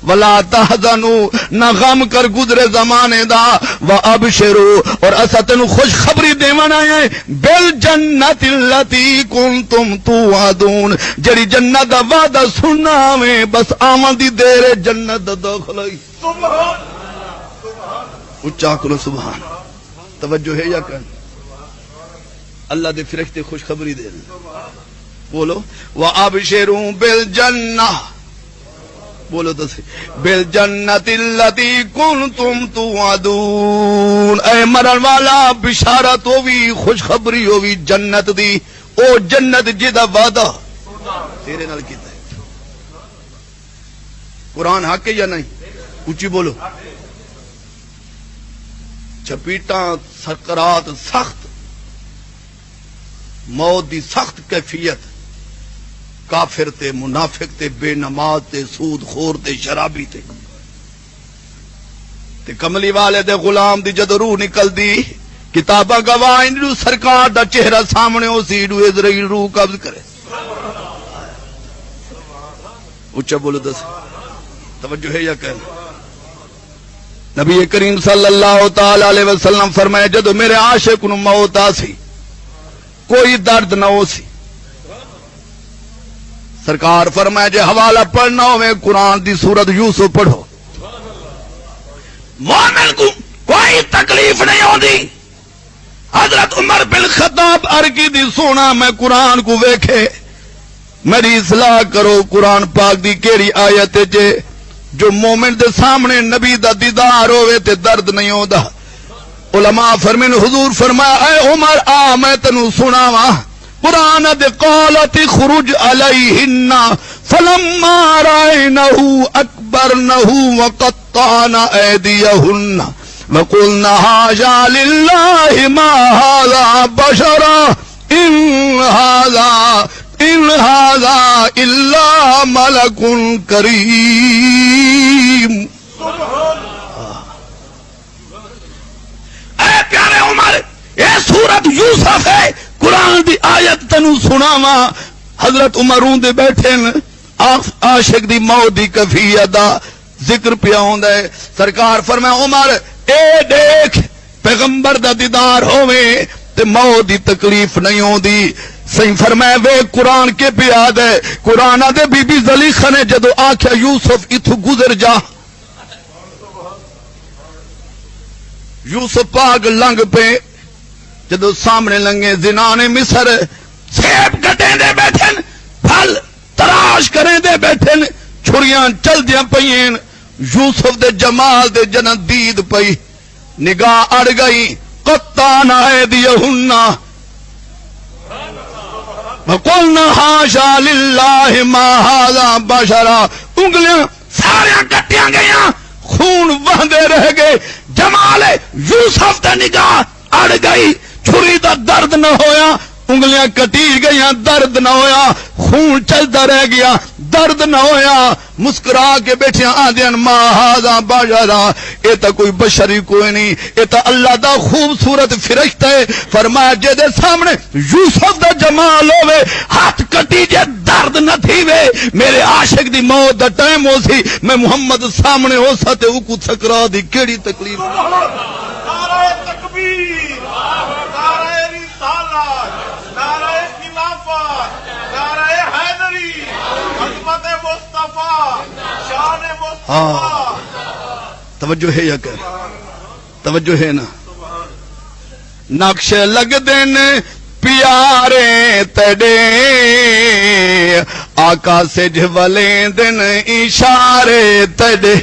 ولا تحزنو، نہ غم کر گزرے زمانے دا، وابشرو، اور اسا تینو خوش خبری دیوان آئے بالجنت اللتی کنتم توعدون، جڑی جنت دا وعدہ سننا میں بس آمن دی دیر جنت دا داخل آئی۔ اچھا کرو سبحان، توجہ ہے یا کن اللہ دے فرشتے خوش خبری دے رہے، بولو وابشرو بالجنہ، بولو تو سی بالجنت اللتی کنتم توعدون، اے مرن والا بشارت ہووی خوشخبری ہووی جنت دی، او جنت جدا وعدہ تیرے نال کیتا ہے۔ قرآن حق ہے یا نہیں؟ اونچی بولو. چپیٹاں سکرات سخت، موت دی سخت کیفیت، کافر تے منافق تے بے نماز تے سود خور تے شرابی تے کملی والے دے غلام دی جد روح نکل دی کتاباں گواہ انہوں سرکار دا چہرہ سامنے ہو سی انہوں اسرائیل روح قبض کرے. اچھا بولو دس توجہ ہے یا کہنا؟ نبی کریم صلی اللہ تعالی علیہ وسلم فرمایا جدو میرے عاشق نو موت آسی کوئی درد نہ ہو سی، سرکار فرمایا جے حوالہ پڑھنا ہوئے قرآن دی سورت یوسف پڑھو، مومن کو کوئی تکلیف نہیں ہوندی. حضرت عمر بن خطاب ارکی دی سونا میں قرآن کو ویکھے میری اصلاح کرو، قرآن پاک دی کیڑی آیت جے جو مومن دے سامنے نبی دا دیدار ہوئے تے درد نہیں ہوندا. علماء فرمین حضور فرمایا اے عمر آ میں تنو سناواں قرآن دے قالت خرج علیہن فلما رائنہ اکبرنہ وقطعن ایدیہن وقلنا حاشا للہ ما ھذا بشرا ان ھذا الا ملک کریم. اے پیارے عمر یہ سورت یوسف ہے، قرآن دی آیت تنو سناواں. حضرت عمروں دے بیٹھے عاشق دی موت دی کیفیت دا ذکر پیا ہوندا ہے. سرکار فرمایا عمر اے دیکھ پیغمبر دا دیدار ہووے تے موت دی تکلیف نہیں ہوندی. صحیح فرمایا وے قرآن کے پیاد ہے. قرآن دے بی بی زلیخا نے جدو آکھیا یوسف اتھو گزر جا، یوسف پاک لنگ پہ جدو سامنے لنگے زنان مصر سیب کٹیں دے بیٹھن، پھل تراش کریں دے بیٹھن، چھڑیاں چل دیاں پئیں، یوسف دے جمال دے جنت دید پئی، نگاہ اڑ گئی. قطعن ایدیہن وقلنا حاشا للہ ما ھذا بشرا. انگلیاں ساریاں کٹیاں گئیاں، خون بہندے رہ گئے. جمال یوسف تے نگاہ اڑ گئی، چھری دا درد نہ ہویا، انگلیاں کٹی گئیاں درد نہ ہویا، خون چلتا رہ گیا درد نہ ہویا. مسکرا کے بیٹھیاں آدھیاں ما ھذا بشرا، یہ تا کوئی بشری کوئی نہیں، یہ تا اللہ دا خوبصورت فرشتہ ہے. فرمایا جے دے سامنے یوسف دا جمال ہوئے ہاتھ کٹی جے درد نہ تھی وے میرے عاشق دی موت دا ٹائم ہو سی میں محمد سامنے ہو سا تے او کو سکرا دی کیڑی تکلیف. نعرہ تکبیر، نعرہ رسالت، نعرہ خلافت، نعرہ حیدری، عظمت مصطفیٰ، شان مصطفیٰ. توجہ ہے یا کہ توجہ ہے نا؟ نقش لگ دین پیارے تڑے آقا سے جھولیں دن اشارے تڑے.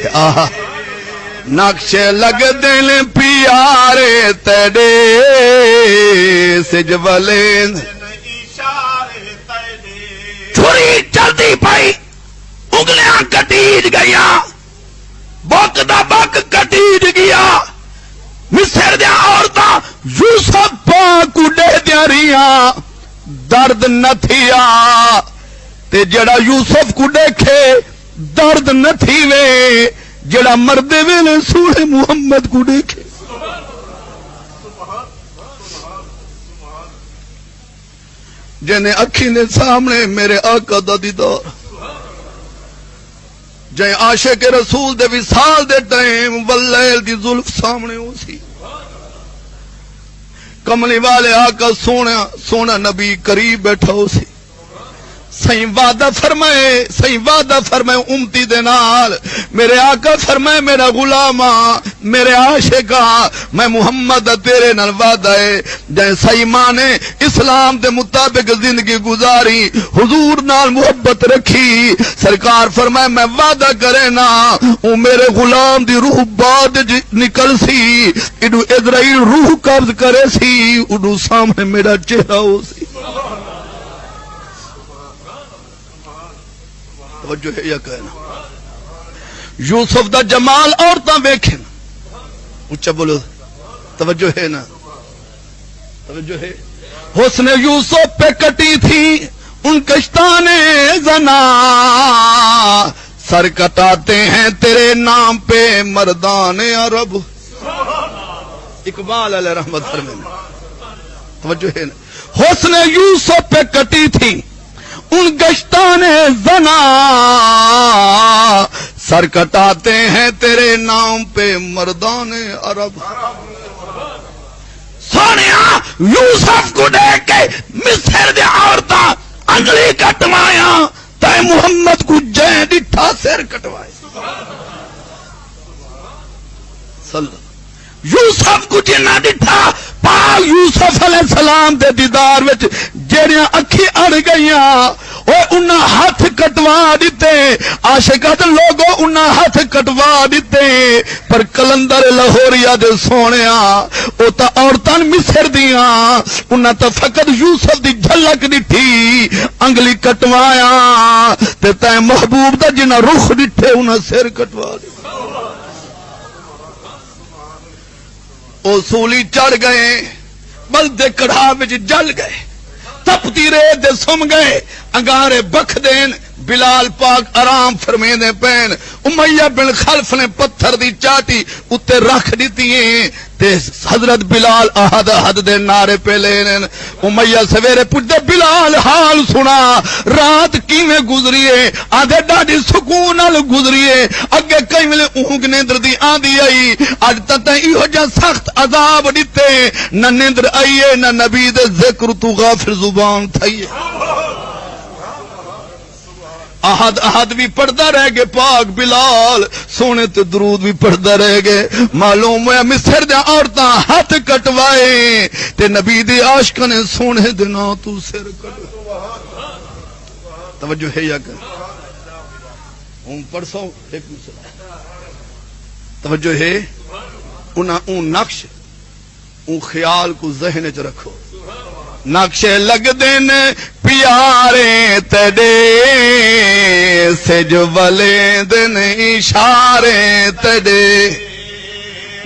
نقش لگ دن پیارے تڑے سے جھولیں چھری چلتی پئی، انگلیاں کٹیج گئیاں، بک دا بک کٹیج گیا. مصر دیا عورتاں یوسف پاک کو دے دیا رہیاں، درد نہ تھیا تے جڑا یوسف کو دیکھے درد نہ تھی وے جڑا مردے ویلے سونے محمد کو دیکھے. جنہیں اکھی نے سامنے میرے آقا دا دیدار، جائیں عاشق رسول دے وصال دے ٹائم واللیل دی زلف سامنے ہو سی. کملی والے آقا سونا نبی قریب بیٹھا ہو سی. صحیح وعدہ فرمائے امتی دے نال. میرے آقا فرمائے میرا غلامہ میرے عاشقہ میں محمد تیرے نال وعدہ ہے جائیں صحیح مانے اسلام دے مطابق زندگی گزاری، حضور نال محبت رکھی. سرکار فرمائے میں وعدہ کرے نا او میرے غلام دی روح بعد نکل سی، اڈو اسرائیل روح قبض کرے سی، اڈو سامنے میرا چہرہ ہو سی. توجہ ہے یا کہنا؟ یوسف دا جمال عورتاں ویکھن اچھا بولو توجہ ہے نا توجہ ہے حسن یوسف پہ کٹی تھی ان کشتانے زنا سر کٹاتے ہیں تیرے نام پہ مردان عرب اقبال علیہ رحمت فرمائے توجہ ہے نا حسن یوسف پہ کٹی تھی ان گشتانے زنا سر کٹاتے ہیں تیرے نام پہ مردان عرب سونیا یوسف کو دیکھ کے مصر دے عورتاں انگلی کٹوایا تے محمد کو جے ڈٹھا سر کٹوائے یوسف کو جنہ ڈٹھا پاک یوسف علیہ السلام دے دیدار وچ جڑیاں اکھی اڑ گئیاں اوے انہاں ہاتھ کٹوا دیتے عاشقاں لوگوں انہاں ہاتھ کٹوا دیتے پر کلندر لاہوریا دے سونیا او تا عورتاں مصر دیاں انہاں تا فقط یوسف دی جھلک ڈٹھی انگلی کٹوایا تے تے محبوب دا جنہ رخ ڈٹھے انہاں سر کٹوا دے او سولی چڑھ گئے بلدے کڑھا وچ جل گئے تپتی ریت دے سم گئے انگارے بکھ دین بلال پاک آرام فرمے دے پین امیہ بن خلف نے پتھر دی چاٹی اتے رکھ دیتی ہیں تے حضرت بلال احد احد دے نعرے پہ لین امیہ سویرے پوچھتے بلال حال سنا رات کیویں گزریے آدھے ڈاڈی سکون نال گزریے اگے کئی ملے اونگ نیندر دی آندی آئی اج تک ایہو جا سخت عذاب دیتے نہ نیندر آئیے نہ نبی دے ذکر تو غافر زبان تھائیے احد احد بھی پڑھتا رہ گئے پاک بلال سونے تے درود بھی پڑھتا رہ گئے معلوم ہے مصر دے عورتاں ہاتھ کٹوائے تے نبی دے عاشقاں نے سونے دے نا تو سر کٹوا توجہ ہے یا کہ ہوں پرسو ایک مسئلہ توجہ ہے انہاں اون نقش اون خیال کو ذہن وچ رکھو نقشے لگ دین پیارے تیرے سج والے دن اشارے تیرے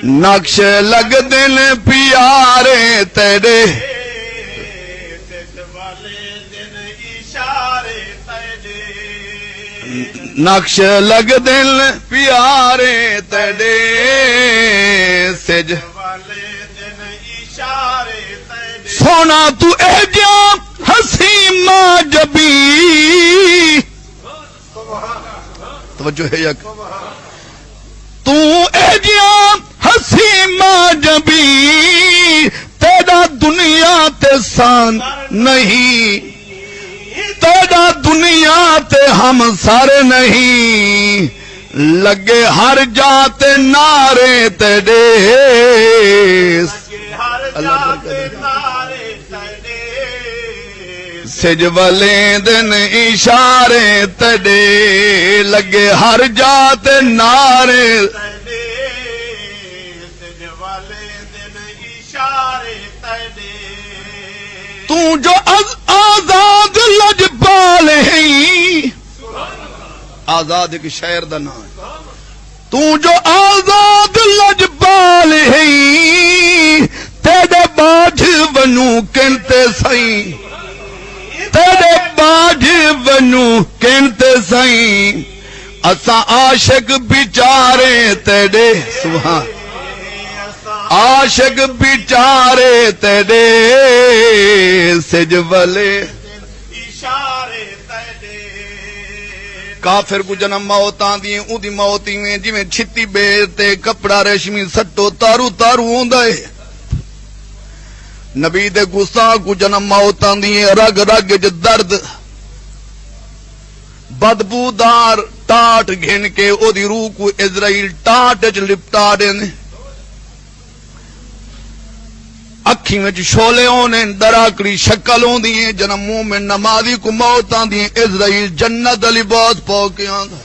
نقش لگ دین پیارے تیرے سج والے دن اشارے تیرے نقش لگ دین پیارے تیرے سج والے دن اشارے سونا تو اے جا ہسی ماں جبی توجہ ہے یک تو اے جا ہسی ماں جبی تیرا دنیا تے سان نہیں تیرا دنیا تے ہم سارے نہیں لگے ہر جاتے نعرے تیرے سج والے دن اشارے تڑے لگے ہر جات نعرے سج والے دن اشارے تڑے تو جو آزاد لجپال ہیں آزاد ایک شاعر دا نام ہے تو جو آزاد لجپال ہیں تیرے باج بنو کہتے سائیں تیرے باج بنو کہتے سائیں اساں عاشق بیچارے تیرے سبحان عاشق بیچارے تیرے سج والے اشارے تیرے کافر کو جنم موت آندی ہیں اودی موت میں جویں چھتی بیر تے کپڑا ریشمی سٹو تارو تارو ہوندا ہے نبی دے گستاخ کو جنم موت آندی ہے رگ رگ وچ درد بدبودار ٹاٹ گھن کے او دی روح کو اسرائیل ٹاٹ وچ لپٹا دین اکھی وچ شولے ہونے دراکڑی شکل ہوندی ہیں جنم مومن نمازی کو موت آندی ہے اسرائیل جنت لباس پا کے آندا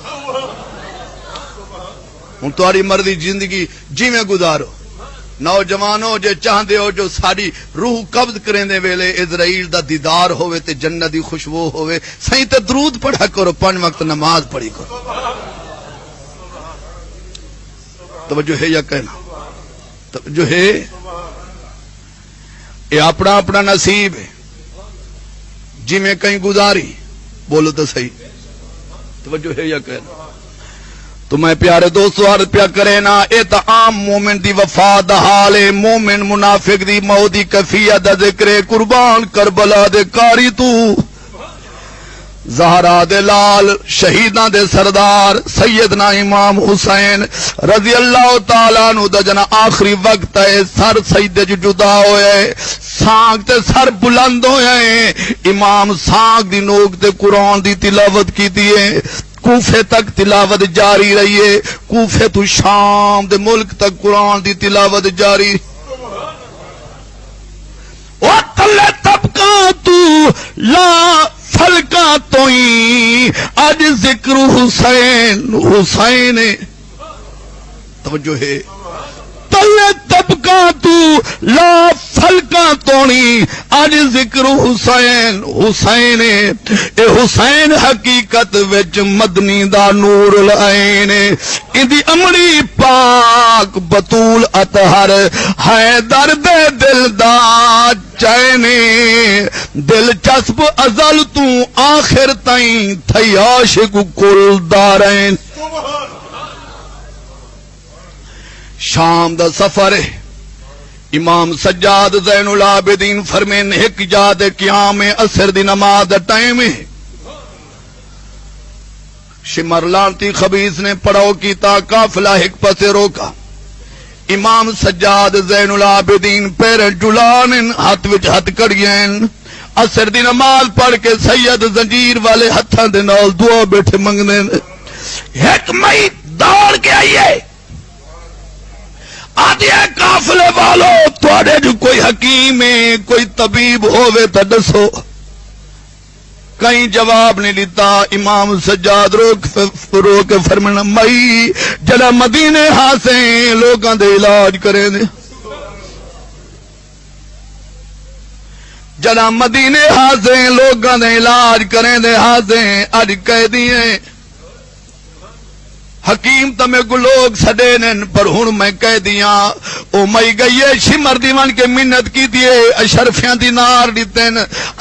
ہن تہاڈی مرضی زندگی جویں گزارو نوجوانوں جے چاہندے ہو جو ساری روح قبض کریں دے ویلے اسرائیل دا دیدار ہوئے تے جنت دی خوشبو ہوئے سائیں تے درود پڑھا کرو 5 وقت نماز پڑھی کرو توجہ ہے یا کہنا توجہ ہے؟ یہ اپنا اپنا نصیب ہے، جی میں کہیں گزاری، بولو تو صحیح، توجہ ہے یا کہنا؟ تو میں پیارے دوستو عرض پیا کرے نا، اے تا عام مومن دی وفا دا حال ہے، مومن منافق دی موت دی کیفیت دا ذکر ہے۔ قربان کربلا دے کاری تو، زہرا دے لال، شہیداں دے سردار سیدنا امام حسین رضی اللہ تعالیٰ عنہ دا جنا آخری وقت ہے، سر سجدے جو جدا ہوئے، سانگ تے سر بلند ہوئے، امام سانگ دی نوک تے قرآن دی تلاوت کی دیئے، کوفے تک تلاوت جاری رہی ہے، کوفے تو شام دے ملک تک قرآن دی تلاوت جاری۔ او تلے طبقہ تو لا فلکا تو ہی آج ذکر حسین حسین، توجہ ہے، تلے طبقہ تو لا فلکا تونی آج ذکر حسین حسین، اے حسین حقیقت وچ مدنی دا نور العین، ایدی امڑی پاک بطول اطہر ہے درد دل دا چین، دل چسب ازل تو آخر تائیں تھئی عاشق کل دارین۔ شام دا سفر ہے، امام سجاد زین العابدین فرمین ایک جاد قیام عصر دی نماز دا ٹائم ہے، شمر لانتی خبیث نے پڑاؤ کیتا، قافلہ ایک پسے روکا، امام سجاد زین العابدین پیر جلان ہاتھ وچ ہاتھ کڑیاں، عصر دی نماز پڑھ کے سید زنجیر والے ہتھاں دے نال دعا بیٹھے منگنے، ایک مئی دوڑ کے آئیے، آدھے قافلے والو تواڈے جو کوئی حکیم ہے، کوئی طبیب ہووے تے دسو۔ کہیں جواب نہیں لیتا، امام سجاد رو کے فرمانا مئی جڑا مدینے ہاسیں لوگاں دے علاج کریں دے، جڑا مدینے ہاسیں لوگاں دے علاج کریں دے، ہاسیں اج کہہ دیے حکیم تمہیں کو لوگ سڈے نن، پر ہن میں کہہ دیاں او مئی گئیے شمر دیوان کے منت کی دیے، اشرفیاں دی نار دیتن،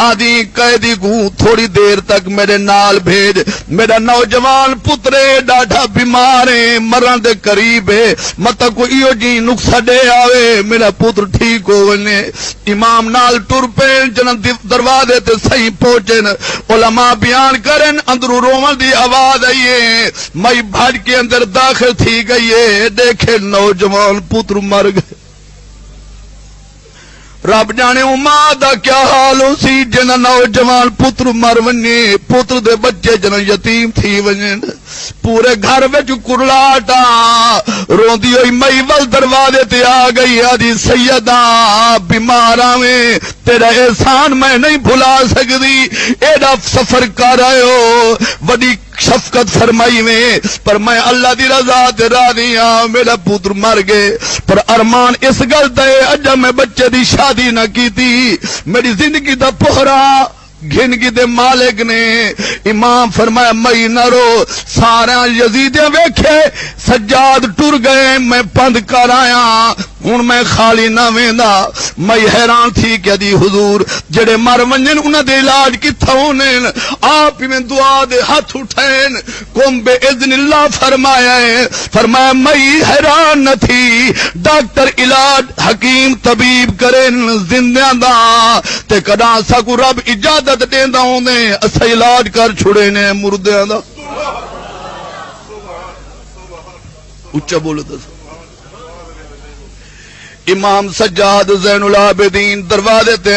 آدھی کہہ دی کو تھوڑی دیر تک میرے نال بھیج، میرا نوجوان پترے ڈاڈا بیمار ہے، مرن دے قریب ہے، مت کو ایو جی نقصہ دے آوے میرا پتر ٹھیک ہو ونے۔ امام نال ٹر پے جن دروازے تے صحیح پہنچن، علماء بیان کرن اندروں روون دی آواز آئیے، مئی بھاج کے اندر داخل تھی گئی ہے، دیکھے نوجوان پتر مر گئے۔ رب جانے اماں دا کیا حال ہو سی جنا نوجوان پتر مر ونے، پتر دے بچے جنا یتیم تھی ونے، پورے گھر وچ کرلاٹا، روندی ہوئی مئی ول دروازے تے آ گئی، آدھی سیدہ بیمار آویں تیرا احسان میں نہیں بھلا سکدی، ایڈا سفر کر آئے ہو، وڈی شفقت فرمائی میں، پر میں اللہ دی رضا تے راضی ہاں، میرا پتر مر گئے، پر ارمان اس گل تے اجا میں بچے دی شادی نہ کیتی، میری زندگی دا پہرا گھنگی دے مالک نے۔ امام فرمایا مئی نہ رو، سارا یزیدیں ویکھے سجاد ٹر گئے، میں پند کر آیا، ہن میں خالی نہ ویندا۔ میں حیران تھی کہ دی حضور جڑے مر ونجن انہاں دے علاج کتھا ہونن، آپ میں دعا دے ہاتھ اٹھین، قم بے اذن اللہ فرمایا ہے، فرمایا میں حیران نہ تھی، ڈاکٹر علاج حکیم طبیب کرن زندیاں دا تے کدا سکو رب اجازت دیندا ہوندے اسا علاج کر چھڑے نے مردیاں دا۔ اچھا بولو تو امام سجاد زین العابدین دروازے تے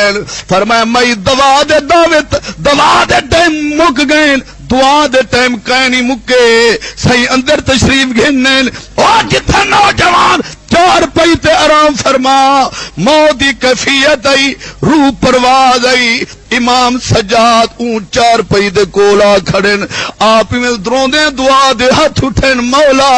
فرمایا میں دوا دے ٹائم مک گئے، دعا دے ٹائم کہیں نہیں مکے، صحیح اندر تشریف گھنن، اور جتھا نوجوان چار پئی تے آرام فرما، موت دی کیفیت آئی، روح پرواز آئی، امام سجاد اون چار پئی دے کولا کھڑن آپ میں دروندے دعا دے ہاتھ اٹھن مولا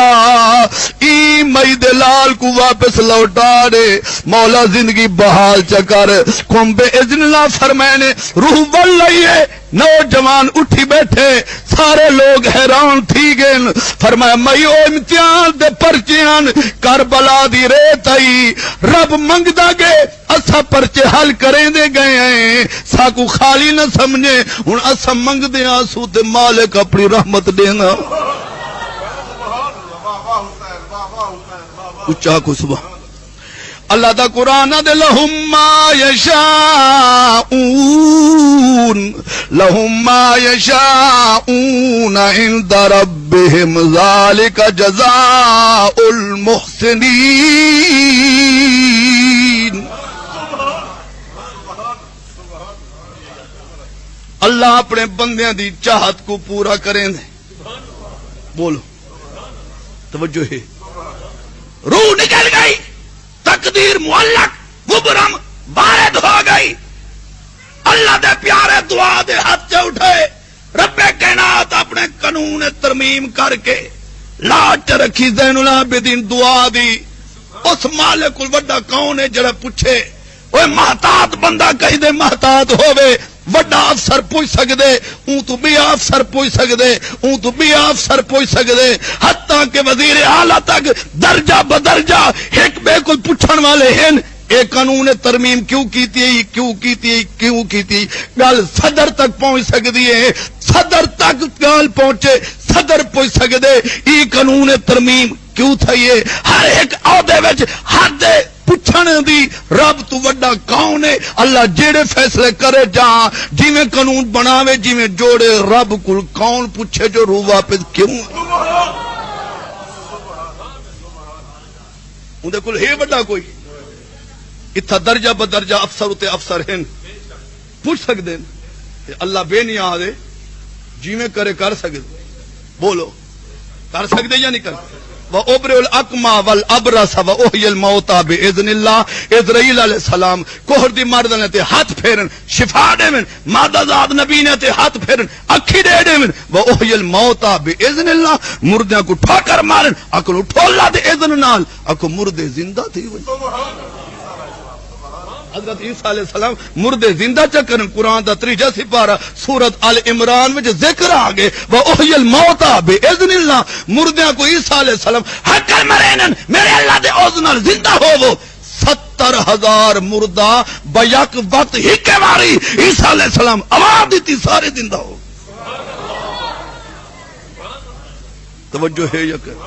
ای مئی دے لال کو واپس لوٹا دے مولا زندگی بحال چکر کم بے اذن اللہ فرمائنے روح بل لئیے نوجوان اٹھی بیٹھے سارے لوگ حیران تھی گئے فرمایا مئی او امتحان دے پرچیاں کربلا دی ریت آئی رب منگ دا گئے اسا پرچے حل کریں دے گئے ہیں ساکو خالی نہ سمجھے ہن اسا منگ دے آنسو تے مالک اپنی رحمت دینا اچھا کو سبحان اللہ دا قرآن دے لہم ما یشاؤون عند ربهم ذالک جزاء المحسنین اللہ اپنے بندیاں دی چاہت کو پورا کریں دے بولو توجہ ہے روح نکل گئی تقدیر معلق مبرم وارد ہو گئی اللہ دے پیارے دعا دے ہاتھ سے اٹھے رب کائنات اپنے قانون ترمیم کر کے لاٹ رکھی زین العابدین دعا دی اس مالک الوڈا کون ہے جڑا پوچھے وہ محتاط بندہ کہی دے محتاط ہوئے وڈا افسر پوچھ سکدے اون تو بھی افسر پوچھ سکدے اون تو بھی افسر پوچھ سکدے حتیٰ کہ وزیر اعلیٰ تک درجہ بدرجہ ایک بے کو پوچھن والے ہیں اے قانون ترمیم کیوں کیتی گل صدر تک پہنچ سکتی ہے صدر تک گل پہنچے صدر پوچھ سکدے ای قانون ترمیم کیوں تھئیے ہر ایک عہدے وچ حد پوچھنے دی رب تو وڈا کون ہے اللہ جیڑے فیصلے کرے جہاں جی میں قانون بناوے جی میں جوڑے رب کل کون پوچھے جو روح واپس کیوں اندے کل ہے وڈا کوئی اتھا درجہ بدرجہ افسر اتے افسر ہیں پوچھ سکتے ہیں اللہ بے نہیں آدھے جی میں کرے کر سکتے بولو کر سکتے یا نہیں کر سکتے وَأُبْرِئُ الْأَكْمَحَ وَالْأَبْرَصَ وَأُحْيِي الْمَوْتَى بِإِذْنِ اللَّهِ اسرائیل علیہ السلام کوہر دی مرد نے تے ہاتھ پھیرن شفا دے من مادہ زاد نبی نے تے ہاتھ پھیرن اکھی دے من وَأُحْيِي الْمَوْتَى بِإِذْنِ اللَّهِ مردیاں کو ٹھوکر مارن اکو ٹھولا دے اذن نال اکو مردے زندہ تھی حضرت عیسیٰ علیہ السلام مردے زندہ چکرن قرآن دا 3 سپارہ سورت آل عمران میں ذکر آگے وَأُحْيِي الْمَوْتَى بِإِذْنِ اللَّهِ مردیاں کو عیسیٰ علیہ السلام حقل مرینن میرے اللہ دے اوزنال زندہ ہو وہ 70,000 مردہ بیک وقت ہی کے باری عیسیٰ علیہ السلام آواز دیتی سارے زندہ ہو توجہ ہے یقین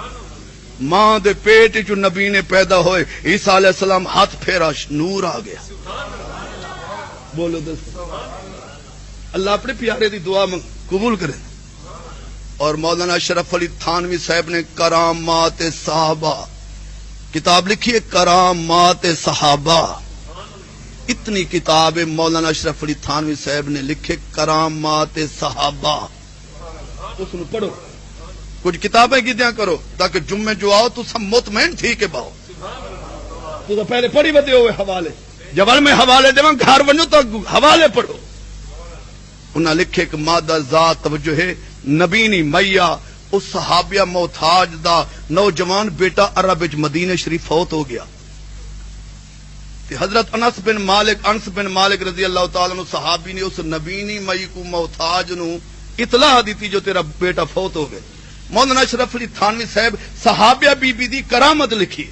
ماں دے پیٹ جو نبی نے پیدا ہوئے عیسیٰ علیہ السلام ہاتھ پھیرا نور آ گیا بولو دس اللہ اپنے پیارے دی دعا میں قبول کرے اور مولانا اشرف علی تھانوی صاحب نے کرامات صحابہ کتاب لکھی ہے کرامات صحابہ اتنی کتاب مولانا اشرف علی تھانوی صاحب نے لکھے کرامات صحابہ اس نے پڑھو کچھ کتابیں گدیاں کرو تاکہ جمعے جو آؤ تو سب مطمئن تھی کہ باؤ تو پہلے پڑھی بدے ہوئے حوالے جب میں حوالے دے گھر بنو تو حوالے پڑھو انہاں لکھے کہ مادہ ذات توجہ ہے نبینی میہ اس صحابیہ محتاج دا نوجوان بیٹا عرب مدینہ شریف فوت ہو گیا حضرت انس بن مالک رضی اللہ تعالیٰ عنہ صحابی نے اس نبینی مئی کو محتاج نو اطلاع دیتی جو تیرا بیٹا فوت ہو گئے مولانا اشرف علی تھانوی صاحب صحابیہ بی بی دی کرامت لکھی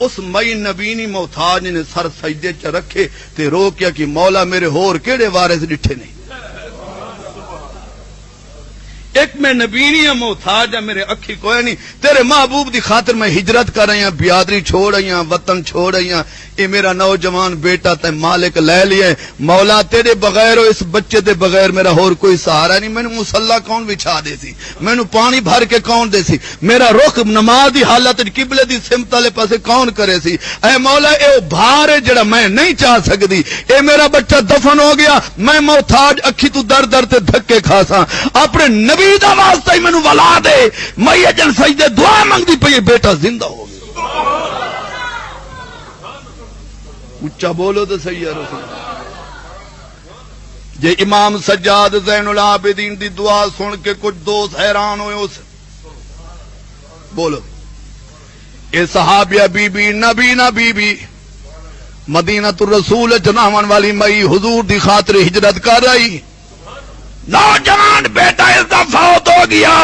اس مئی نبینی محتاج نے سر سجدے چ رکھے تے رو کیا کہ مولا میرے ہور کیڑے وارث ڈٹھے نہیں ایک میں نبینی محتاج ہے میرے اکھی کوئی نہیں تیرے محبوب دی خاطر میں ہجرت کر رہی ہوں بیادری چھوڑ رہی ہوں وطن چھوڑ رہی ہوں اے میرا نوجوان بیٹا تے مالک لے لیے مولا تیرے بغیر اس بچے دے بغیر میرا اور کوئی سہارا نہیں میں نے مصلی کون بچھا دے سی میں نے پانی بھر کے کون دے سی میرا رخ نماز دی حالت قبلے دی سمت والے پاسے کون کرے سی اے مولا اے بھار ہے جڑا میں نہیں چاہ سکتی اے میرا بچہ دفن ہو گیا میں محتاج اکھی تو در در تے دھکے کھاساں اپنے نبی دا واسطہ ہی مینوں ولا دے میں جن سجدے دعا منگدی پئی بیٹا زندہ ہو گیا اچھا بولو تو صحیح ہے رسول جے امام سجاد زین العابدین دی دعا سن کے کچھ دوست حیران ہوئے اس بولو اے صحابیہ بی بی نبی نہ بی بی مدینہ الرسول جناون والی مئی حضور دی خاطر ہجرت کر رہی نوجوان بیٹا اس دا فوت ہو گیا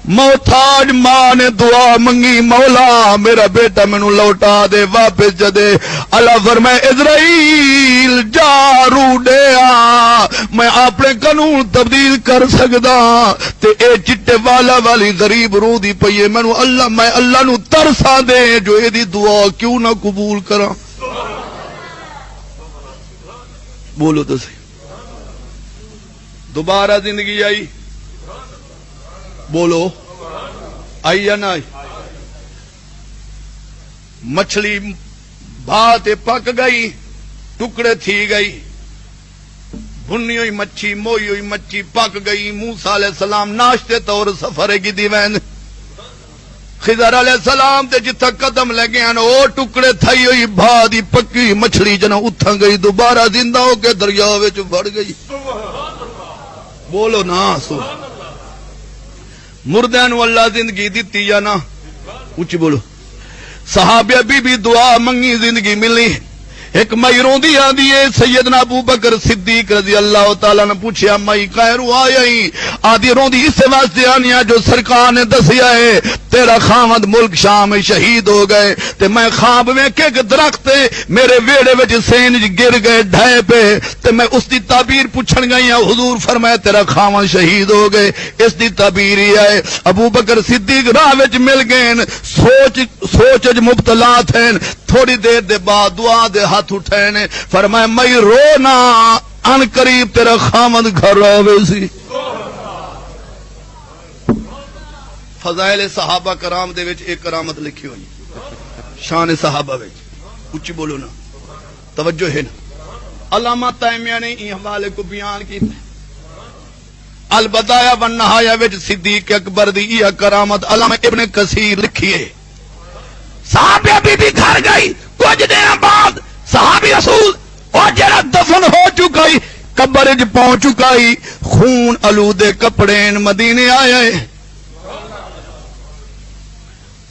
محتاج ماں نے دعا منگی مولا میرا بیٹا مینوں لوٹا دے واپس جدے اللہ فرمائے اسرائیل جا روڈیا میں اپنے قانون تبدیل کر سکدا تے اے چٹے والا والی غریب رو دی پئی مینوں اللہ میں اللہ نو ترسا دے جو اے دی دعا کیوں نہ قبول کراں بولو تو صحیح دوبارہ زندگی آئی بولو آئی یا نہ آئی مچھلی بھات پک گئی ٹکڑے تھی گئی بھنی ہوئی مچھی موئی ہوئی مچھی پک گئی موسیٰ علیہ السلام ناشتے طور سفر کی دیوین خضر علیہ السلام تے جتھا قدم لگے ہیں او ٹکڑے تھئی ہوئی بھا دی پکی مچھلی جنا اتھا گئی دوبارہ زندہ ہو کے دریا وچ بڑھ گئی بولو نا سو مردے نو اللہ زندگی دیتی یا نا اونچی بولو صحابہ بی بی دعا منگی زندگی ملی ایک مئی روندی آندی ہے سیدنا ابو بکر صدیق رضی اللہ تعالیٰ نے پوچھیا مئی کائرو آئی آدھی روندی اس واسطے آنیا جو سرکار نے دسیا ہے تیرا خامد ملک شام شہید ہو گئے تے میں خواب میں کہ درخت میرے ویڑے وچ سین گر گئے ڈھائے پہ تے میں اس دی تعبیر پوچھن گئی ہوں حضور فرمایا تیرا خامد شہید ہو گئے اس دی تعبیر ہی ہے ابو بکر صدیق راہ وچ مل گئے سوچ مبتلا تھے تھوڑی دیر دے بعد دعا دے ہاتھ اٹھائے نے فرمایا میں رونا ان قریب تیرا خامد گھر آوے سی فضائل صحابہ کرام دے وچ ایک کرامت لکھی ہوئی شان صحابہ وچ اچھی بولو نا توجہ ہے نا علامہ تیمیہ نے این حوالے کو بیان کیتا البدایہ والنہایہ وچ صدیق اکبر دی یہ کرامت علامہ ابن کثیر لکھی ہے صحابہ بی بی گھر گئی کچھ دن بعد صحابی رسول اور جڑا دفن ہو چکائی قبر وچ پہنچ چکائی خون آلودے کپڑے مدینے آئے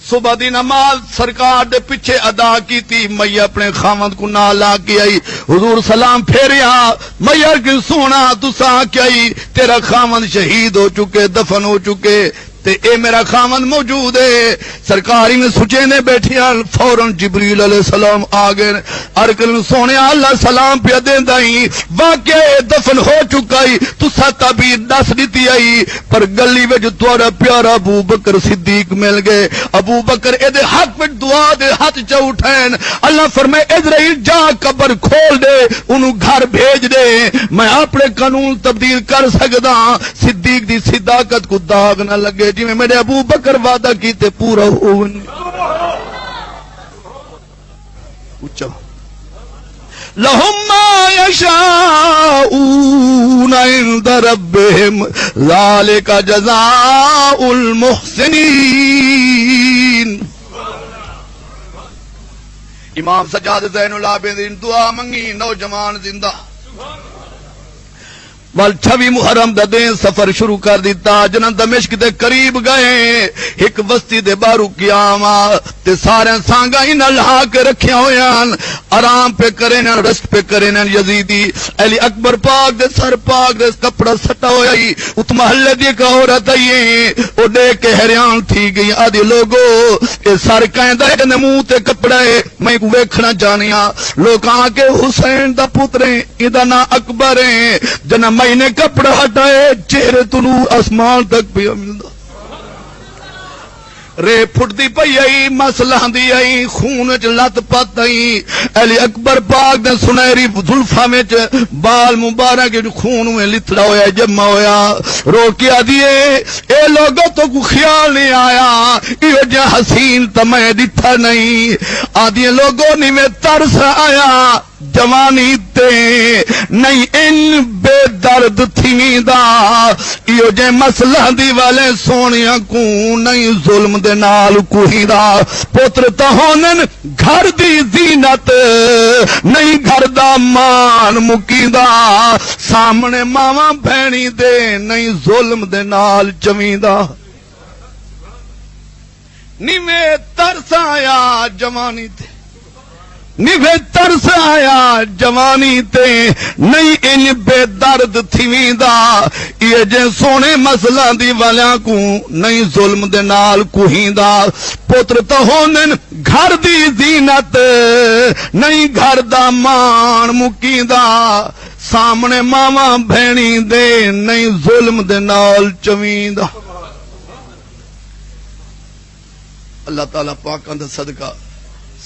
صبح دی نماز سرکار دے پیچھے ادا کی تھی میں اپنے خامد کو نہ لا کے آئی حضور سلام پھیریا میں کہ سونا تسا کیا تیرا خامد شہید ہو چکے دفن ہو چکے تے اے میرا خامد موجود ہے سرکاری نے سچے نے بیٹھیا فوراً جبریل علیہ السلام آ گئے ارکن سونے اللہ سلام پہ دیندا ہی واقعہ دفن ہو چکائی تسا تعبیر دس دیتی آئی پر گلی وچ تہاڈا پیارا ابو بکر صدیق مل گئے ابو بکر اے دے حق وچ دعا دے ہاتھ چ اٹھین اللہ فرمائے اسرائیل جا قبر کھول دے انہوں گھر بھیج دے میں اپنے قانون تبدیل کر سکدا صدیق دی صداقت کو داغ نہ لگے جی میں میرے ابو بکر وعدہ کیتے پورا ہونے اچھا لہم ما یشاؤون عند ربہم ذالک جزاء المحسنین امام سجاد زین العابدین دعا منگی نوجوان زندہ وال 26 محرم دا دن سفر شروع کر دیتا جنہاں دمشق دے قریب گئے ایک بستی دے بارو قیام تے سارے سانگا انہاں لہا کے رکھیا ہویاں آرام پہ کرے نا رست پہ کرے نا یزیدی علی اکبر پاک دے سر پاک دے کپڑا سٹا ہویا اس محلے دی ایک عورت آئی او دیکھ کے حیران تھی گئی آدھی لوگو اے سر کہندا ہے کہ منہ تے کپڑا ہے میں کو ویکھنا چاہنیاں لوگ آ کے حسین دا پتر ہے ایندا نام اکبر ہے جنہ میں نے کپڑا ہٹائے چہرے تنو آسمان تک پہ ملدا رے پھٹ دی پئی آئی مسلح دی آئی خون وچ لت پت آئی علی اکبر پاک دے سنہری زلفاں وچ بال مبارک خون میں لتڑا ہویا جمع ہویا رو کے آدیے اے لوگوں تو کو خیال نہیں آیا یہ جا حسین تو میں دتھا نہیں آدیے لوگوں نے میں ترس آیا جوانی تے نہیں ان بے درد تھیویندا ایو جے مسئلہ دی والے سونیاں کو نہیں ظلم دے نال کوہیندا پتر تا ہونن گھر دی زینت نہیں گھر دا مان مکیندا سامنے ماواں بہنی دے نہیں ظلم دے نال چویندا نیویں ترس آیا جوانی تے نیویں ترس آیا جوانی تے نہیں ان بے درد تھیویندا یہ جے سونے مسئلہ دی والیاں کو نہیں ظلم دے نال کوہیندا پتر تا ہونن گھر دی زینت نہیں گھر دا مان مکیندا سامنے ماواں بہنی دے نہیں ظلم دے نال چویندا اللہ تعالیٰ پاکاں دا صدقہ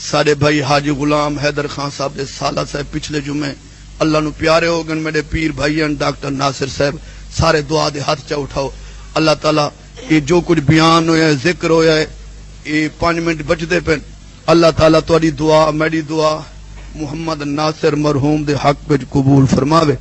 سارے بھائی حاجی غلام حیدر خان صاحب دے سالہ صاحب پچھلے جمعے اللہ نو پیارے ہو گن میرے پیر بھائیان ڈاکٹر ناصر صاحب سارے دعا دے ہاتھ چا اٹھاؤ اللہ تعالیٰ یہ جو کچھ بیان ہویا ہے ذکر ہویا ہے یہ 5 منٹ بچ دے پہ اللہ تعالیٰ تواڈی دعا میری دعا محمد ناصر مرحوم دے حق وچ قبول فرماوے